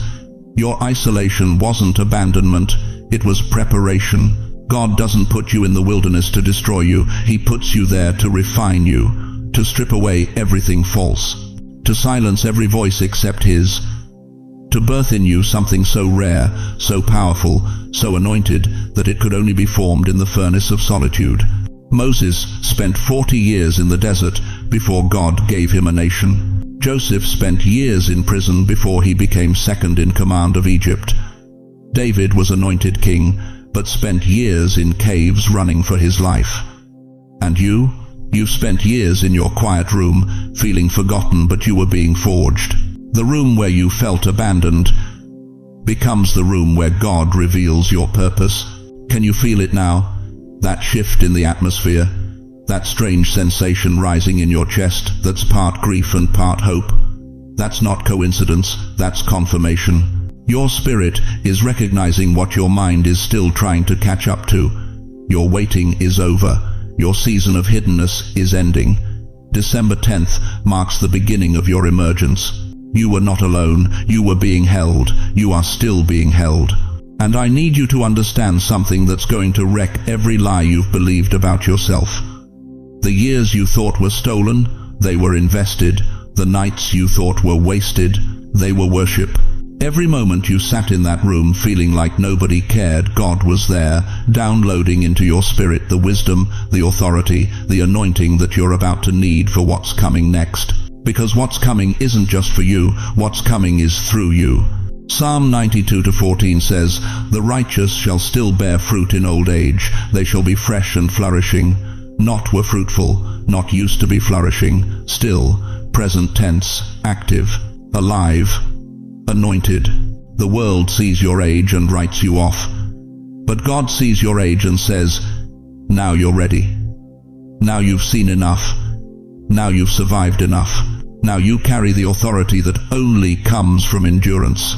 Your isolation wasn't abandonment, it was preparation. God doesn't put you in the wilderness to destroy you. He puts you there to refine you, to strip away everything false, to silence every voice except His, to birth in you something so rare, so powerful, so anointed that it could only be formed in the furnace of solitude. Moses spent 40 years in the desert before God gave him a nation. Joseph spent years in prison before he became second in command of Egypt. David was anointed king, but spent years in caves running for his life. And you've spent years in your quiet room, feeling forgotten, but you were being forged. The room where you felt abandoned becomes the room where God reveals your purpose. Can you feel it now? That shift in the atmosphere, that strange sensation rising in your chest that's part grief and part hope. That's not coincidence, that's confirmation. Your spirit is recognizing what your mind is still trying to catch up to. Your waiting is over. Your season of hiddenness is ending. December 10th marks the beginning of your emergence. You were not alone. You were being held. You are still being held. And I need you to understand something that's going to wreck every lie you've believed about yourself. The years you thought were stolen, they were invested. The nights you thought were wasted, they were worship. Every moment you sat in that room feeling like nobody cared, God was there, downloading into your spirit the wisdom, the authority, the anointing that you're about to need for what's coming next. Because what's coming isn't just for you, what's coming is through you. Psalm 92:14 says, "The righteous shall still bear fruit in old age. They shall be fresh and flourishing." Not were fruitful, not used to be flourishing, still, present tense, active, alive, anointed. The world sees your age and writes you off. But God sees your age and says, "Now you're ready. Now you've seen enough. Now you've survived enough. Now you carry the authority that only comes from endurance."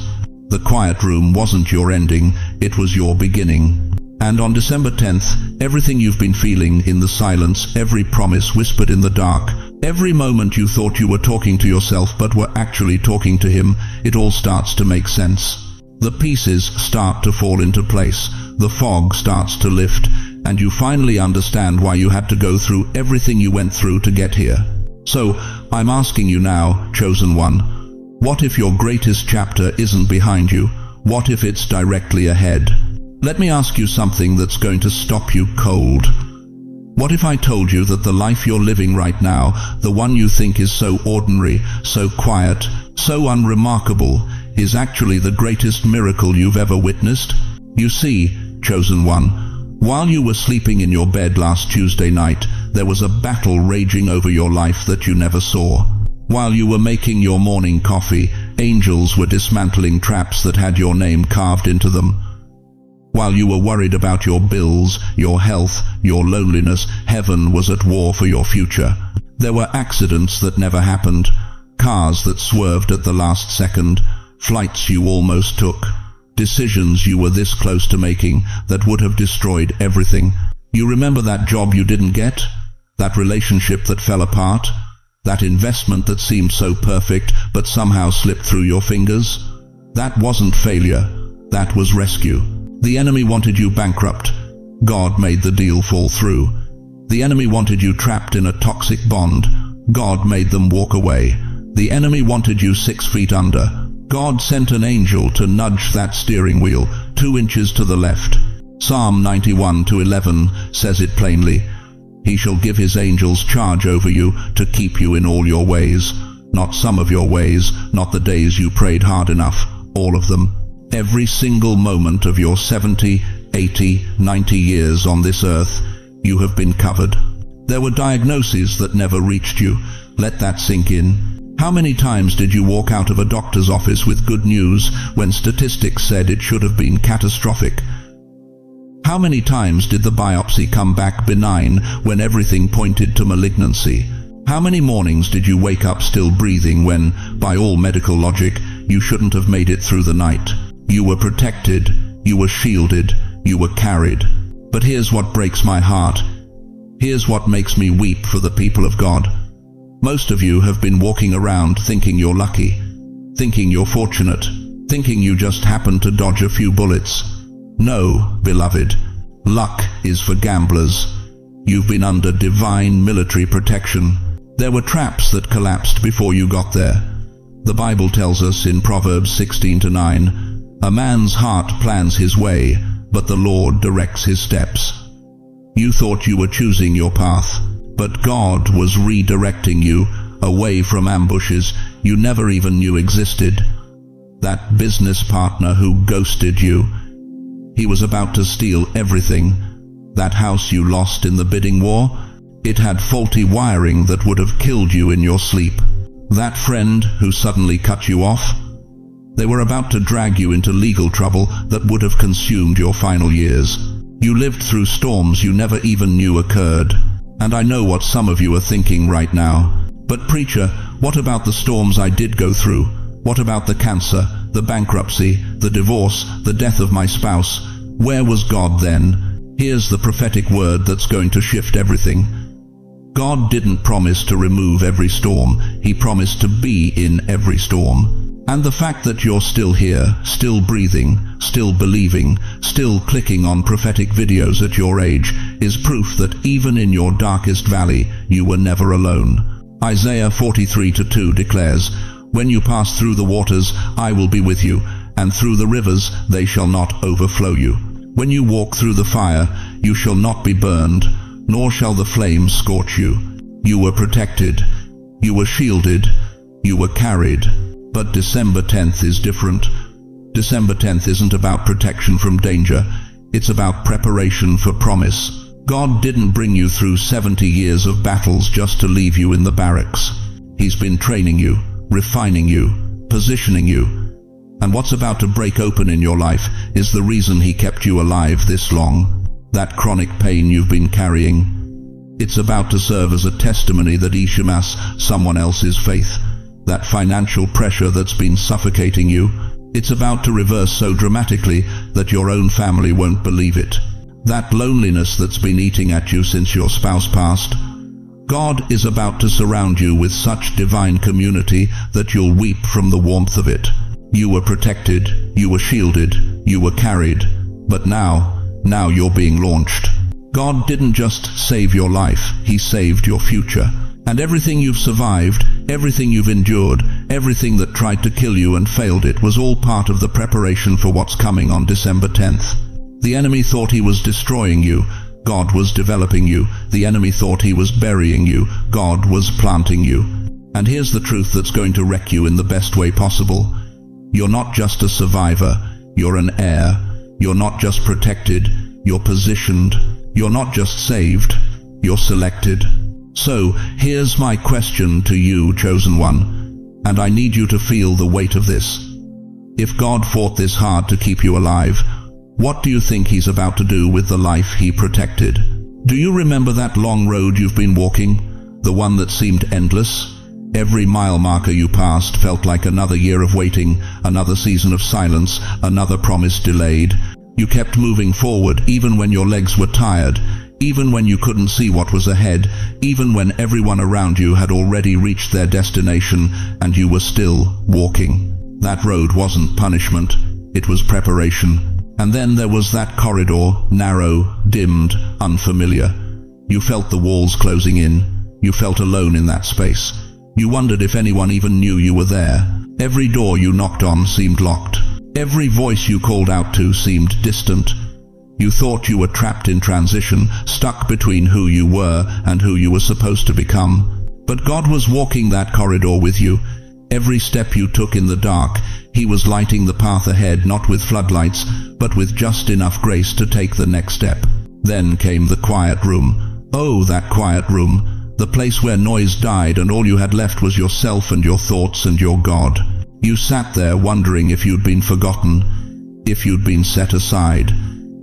The quiet room wasn't your ending, it was your beginning. And on December 10th, everything you've been feeling in the silence, every promise whispered in the dark, every moment you thought you were talking to yourself but were actually talking to Him, it all starts to make sense. The pieces start to fall into place, the fog starts to lift, and you finally understand why you had to go through everything you went through to get here. So, I'm asking you now, chosen one, what if your greatest chapter isn't behind you? What if it's directly ahead? Let me ask you something that's going to stop you cold. What if I told you that the life you're living right now, the one you think is so ordinary, so quiet, so unremarkable, is actually the greatest miracle you've ever witnessed? You see, chosen one, while you were sleeping in your bed last Tuesday night, there was a battle raging over your life that you never saw. While you were making your morning coffee, angels were dismantling traps that had your name carved into them. While you were worried about your bills, your health, your loneliness, heaven was at war for your future. There were accidents that never happened, cars that swerved at the last second, flights you almost took, decisions you were this close to making that would have destroyed everything. You remember that job you didn't get? That relationship that fell apart? That investment that seemed so perfect but somehow slipped through your fingers? That wasn't failure. That was rescue. The enemy wanted you bankrupt. God made the deal fall through. The enemy wanted you trapped in a toxic bond. God made them walk away. The enemy wanted you 6 feet under. God sent an angel to nudge that steering wheel 2 inches to the left. Psalm 91:11 says it plainly. He shall give his angels charge over you to keep you in all your ways. Not some of your ways, not the days you prayed hard enough, all of them. Every single moment of your 70, 80, 90 years on this earth, You have been covered. There were diagnoses that never reached you. Let that sink in. How many times did you walk out of a doctor's office with good news when statistics said it should have been catastrophic? How many times did the biopsy come back benign when everything pointed to malignancy? How many mornings did you wake up still breathing when, by all medical logic, you shouldn't have made it through the night? You were protected, you were shielded, you were carried. But here's what breaks my heart. Here's what makes me weep for the people of God. Most of you have been walking around thinking you're lucky, thinking you're fortunate, thinking you just happened to dodge a few bullets. No, beloved, luck is for gamblers. You've been under divine military protection. There were traps that collapsed before you got there. The Bible tells us in Proverbs 16:9, "A man's heart plans his way, but the Lord directs his steps." You thought you were choosing your path, but God was redirecting you away from ambushes you never even knew existed. That business partner who ghosted you, he was about to steal everything. That house you lost in the bidding war, it had faulty wiring that would have killed you in your sleep. That friend who suddenly cut you off, they were about to drag you into legal trouble that would have consumed your final years. You lived through storms you never even knew occurred. And I know what some of you are thinking right now. But preacher, what about the storms I did go through? What about the cancer, the bankruptcy, the divorce, the death of my spouse? Where was God then? Here's the prophetic word that's going to shift everything. God didn't promise to remove every storm. He promised to be in every storm. And the fact that you're still here, still breathing, still believing, still clicking on prophetic videos at your age, is proof that even in your darkest valley, you were never alone. Isaiah 43:2 declares, "When you pass through the waters, I will be with you, and through the rivers, they shall not overflow you. When you walk through the fire, you shall not be burned, nor shall the flames scorch you." You were protected, you were shielded, you were carried. But December 10th is different. December 10th isn't about protection from danger. It's about preparation for promise. God didn't bring you through 70 years of battles just to leave you in the barracks. He's been training you, refining you, positioning you. And what's about to break open in your life is the reason He kept you alive this long. That chronic pain you've been carrying. It's about to serve as a testimony that Ishamas, someone else's faith. That financial pressure that's been suffocating you, it's about to reverse so dramatically that your own family won't believe it. That loneliness that's been eating at you since your spouse passed, God is about to surround you with such divine community that you'll weep from the warmth of it. You were protected, you were shielded, you were carried, but now you're being launched. God didn't just save your life, He saved your future. And everything you've survived, everything you've endured, everything that tried to kill you and failed it was all part of the preparation for what's coming on December 10th. The enemy thought he was destroying you. God was developing you. The enemy thought he was burying you. God was planting you. And here's the truth that's going to wreck you in the best way possible. You're not just a survivor. You're an heir. You're not just protected. You're positioned. You're not just saved. You're selected. So, here's my question to you, chosen one, and I need you to feel the weight of this. If God fought this hard to keep you alive, what do you think He's about to do with the life He protected? Do you remember that long road you've been walking? The one that seemed endless? Every mile marker you passed felt like another year of waiting, another season of silence, another promise delayed. You kept moving forward even when your legs were tired, even when you couldn't see what was ahead, even when everyone around you had already reached their destination and you were still walking. That road wasn't punishment, it was preparation. And then there was that corridor, narrow, dimmed, unfamiliar. You felt the walls closing in. You felt alone in that space. You wondered if anyone even knew you were there. Every door you knocked on seemed locked. Every voice you called out to seemed distant. You thought you were trapped in transition, stuck between who you were and who you were supposed to become. But God was walking that corridor with you. Every step you took in the dark, He was lighting the path ahead, not with floodlights, but with just enough grace to take the next step. Then came the quiet room. Oh, that quiet room, the place where noise died and all you had left was yourself and your thoughts and your God. You sat there wondering if you'd been forgotten, if you'd been set aside,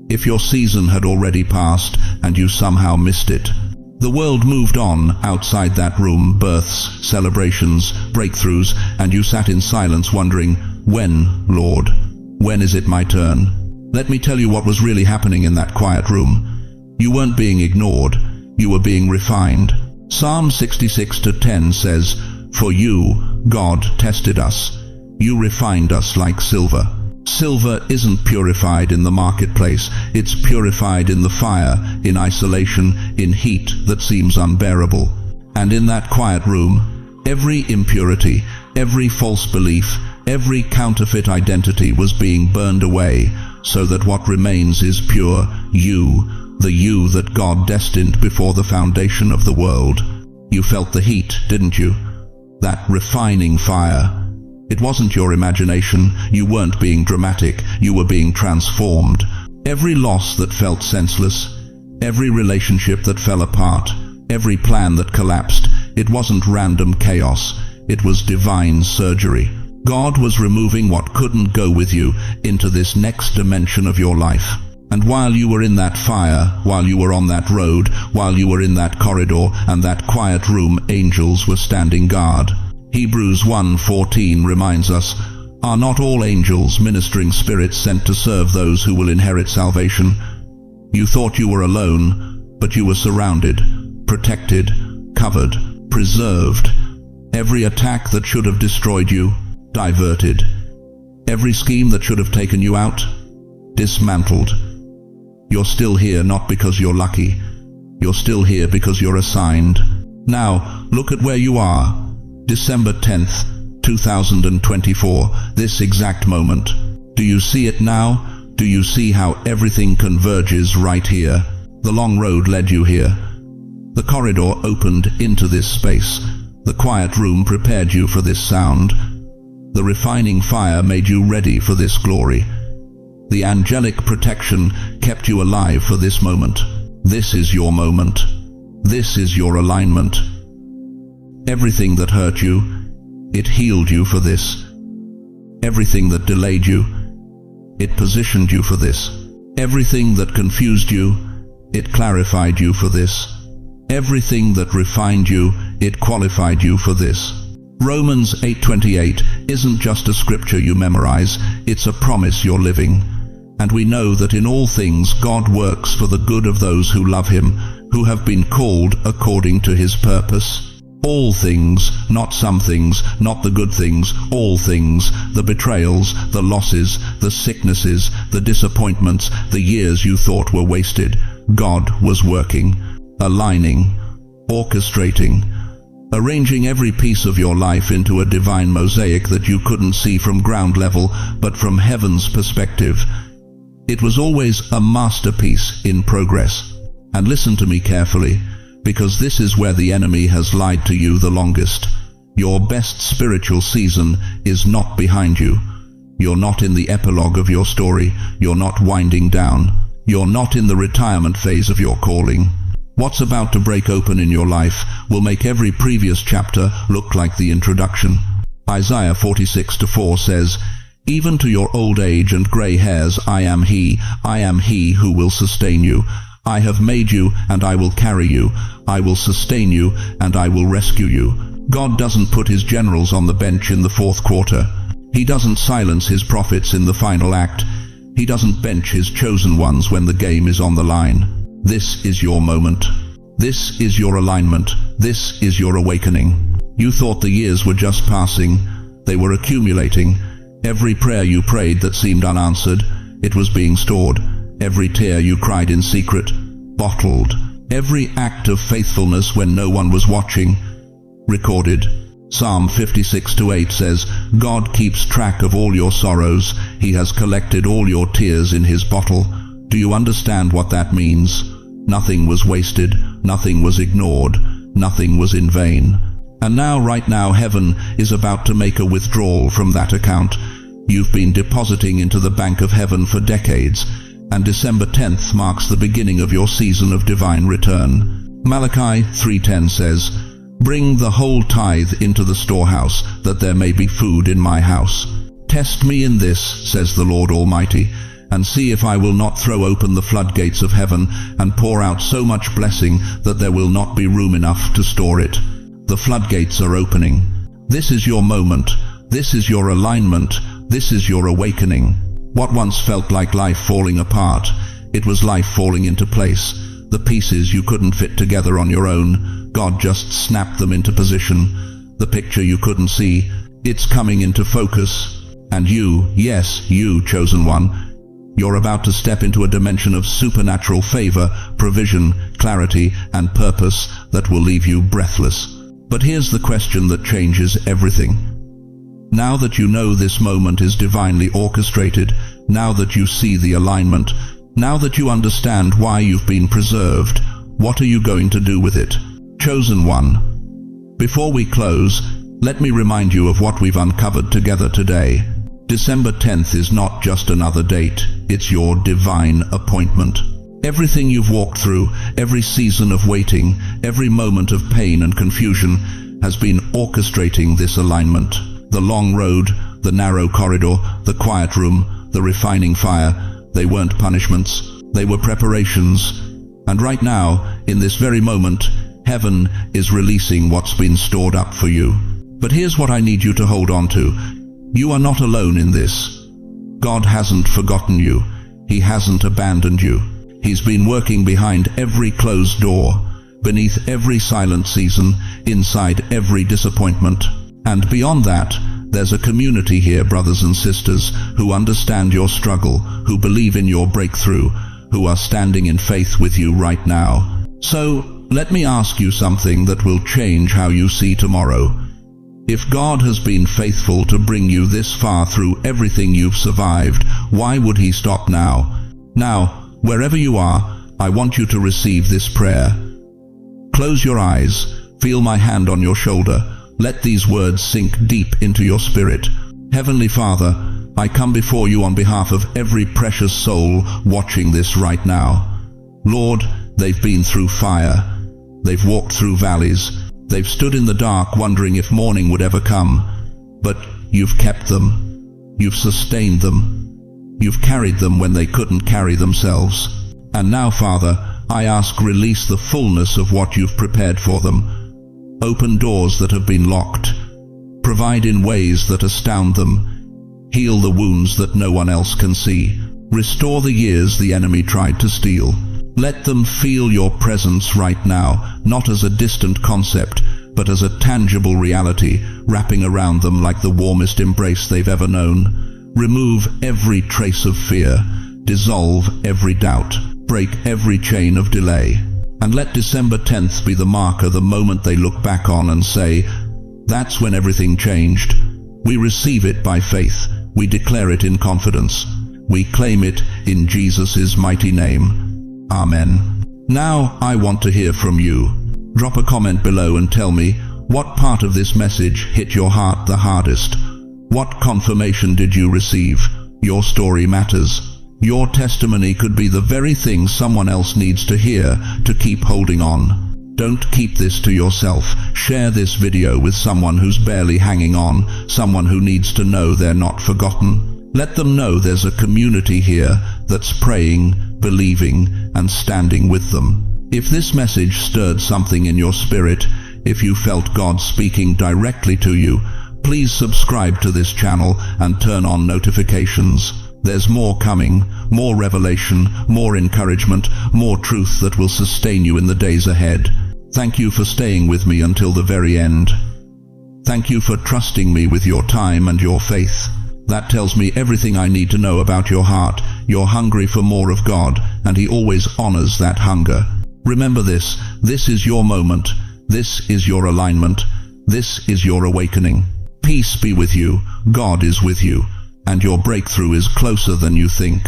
if your season had already passed and you somehow missed it. The world moved on outside that room, births, celebrations, breakthroughs, and you sat in silence wondering, when, Lord? When is it my turn? Let me tell you what was really happening in that quiet room. You weren't being ignored, you were being refined. Psalm 66:10 says, "For you, God, tested us. You refined us like silver." Silver isn't purified in the marketplace, it's purified in the fire, in isolation, in heat that seems unbearable. And in that quiet room, every impurity, every false belief, every counterfeit identity was being burned away, so that what remains is pure you, the you that God destined before the foundation of the world. You felt the heat, didn't you? That refining fire. It wasn't your imagination, you weren't being dramatic, you were being transformed. Every loss that felt senseless, every relationship that fell apart, every plan that collapsed, it wasn't random chaos, it was divine surgery. God was removing what couldn't go with you into this next dimension of your life. And while you were in that fire, while you were on that road, while you were in that corridor and that quiet room, angels were standing guard. Hebrews 1:14 reminds us, "Are not all angels ministering spirits sent to serve those who will inherit salvation?" You thought you were alone, but you were surrounded, protected, covered, preserved. Every attack that should have destroyed you, diverted. Every scheme that should have taken you out, dismantled. You're still here not because you're lucky. You're still here because you're assigned. Now, look at where you are. December 10th, 2024, this exact moment. Do you see it now? Do you see how everything converges right here? The long road led you here. The corridor opened into this space. The quiet room prepared you for this sound. The refining fire made you ready for this glory. The angelic protection kept you alive for this moment. This is your moment. This is your alignment. Everything that hurt you, it healed you for this. Everything that delayed you, it positioned you for this. Everything that confused you, it clarified you for this. Everything that refined you, it qualified you for this. Romans 8:28 isn't just a scripture you memorize, it's a promise you're living. And we know that in all things God works for the good of those who love Him, who have been called according to His purpose. All things, not some things, not the good things, all things, the betrayals, the losses, the sicknesses, the disappointments, the years you thought were wasted. God was working, aligning, orchestrating, arranging every piece of your life into a divine mosaic that you couldn't see from ground level, but from heaven's perspective. It was always a masterpiece in progress. And listen to me carefully, because this is where the enemy has lied to you the longest. Your best spiritual season is not behind you. You're not in the epilogue of your story. You're not winding down. You're not in the retirement phase of your calling. What's about to break open in your life will make every previous chapter look like the introduction. Isaiah 46:4 says, "Even to your old age and gray hairs I am He who will sustain you. I have made you, and I will carry you. I will sustain you, and I will rescue you." God doesn't put His generals on the bench in the fourth quarter. He doesn't silence His prophets in the final act. He doesn't bench His chosen ones when the game is on the line. This is your moment. This is your alignment. This is your awakening. You thought the years were just passing. They were accumulating. Every prayer you prayed that seemed unanswered, it was being stored. Every tear you cried in secret, bottled. Every act of faithfulness when no one was watching, recorded. Psalm 56:8 says, "God keeps track of all your sorrows. He has collected all your tears in His bottle." Do you understand what that means? Nothing was wasted, nothing was ignored, nothing was in vain. And now, right now, heaven is about to make a withdrawal from that account. You've been depositing into the bank of heaven for decades, and December 10th marks the beginning of your season of divine return. Malachi 3:10 says, "Bring the whole tithe into the storehouse, that there may be food in my house. Test me in this, says the Lord Almighty, and see if I will not throw open the floodgates of heaven and pour out so much blessing that there will not be room enough to store it." The floodgates are opening. This is your moment. This is your alignment. This is your awakening. What once felt like life falling apart, it was life falling into place. The pieces you couldn't fit together on your own, God just snapped them into position. The picture you couldn't see, it's coming into focus. And you, yes, you, chosen one, you're about to step into a dimension of supernatural favor, provision, clarity, and purpose that will leave you breathless. But here's the question that changes everything. Now that you know this moment is divinely orchestrated, now that you see the alignment, now that you understand why you've been preserved, what are you going to do with it? Chosen one. Before we close, let me remind you of what we've uncovered together today. December 10th is not just another date, it's your divine appointment. Everything you've walked through, every season of waiting, every moment of pain and confusion has been orchestrating this alignment. The long road, the narrow corridor, the quiet room, the refining fire, they weren't punishments, they were preparations. And right now, in this very moment, heaven is releasing what's been stored up for you. But here's what I need you to hold on to. You are not alone in this. God hasn't forgotten you. He hasn't abandoned you. He's been working behind every closed door, beneath every silent season, inside every disappointment. And beyond that, there's a community here, brothers and sisters, who understand your struggle, who believe in your breakthrough, who are standing in faith with you right now. So, let me ask you something that will change how you see tomorrow. If God has been faithful to bring you this far through everything you've survived, why would He stop now? Now, wherever you are, I want you to receive this prayer. Close your eyes, feel my hand on your shoulder. Let these words sink deep into your spirit. Heavenly Father, I come before you on behalf of every precious soul watching this right now. Lord, they've been through fire. They've walked through valleys. They've stood in the dark wondering if morning would ever come. But you've kept them. You've sustained them. You've carried them when they couldn't carry themselves. And now, Father, I ask, release the fullness of what you've prepared for them. Open doors that have been locked. Provide in ways that astound them. Heal the wounds that no one else can see. Restore the years the enemy tried to steal. Let them feel your presence right now, not as a distant concept, but as a tangible reality, wrapping around them like the warmest embrace they've ever known. Remove every trace of fear. Dissolve every doubt. Break every chain of delay. And let December 10th be the marker, the moment they look back on and say, "That's when everything changed." We receive it by faith. We declare it in confidence. We claim it in Jesus' mighty name. Amen. Now I want to hear from you. Drop a comment below and tell me, what part of this message hit your heart the hardest? What confirmation did you receive? Your story matters. Your testimony could be the very thing someone else needs to hear to keep holding on. Don't keep this to yourself. Share this video with someone who's barely hanging on, someone who needs to know they're not forgotten. Let them know there's a community here that's praying, believing, and standing with them. If this message stirred something in your spirit, if you felt God speaking directly to you, please subscribe to this channel and turn on notifications. There's more coming, more revelation, more encouragement, more truth that will sustain you in the days ahead. Thank you for staying with me until the very end. Thank you for trusting me with your time and your faith. That tells me everything I need to know about your heart. You're hungry for more of God, and He always honors that hunger. Remember this is your moment. This is your alignment. This is your awakening. Peace be with you. God is with you. And your breakthrough is closer than you think.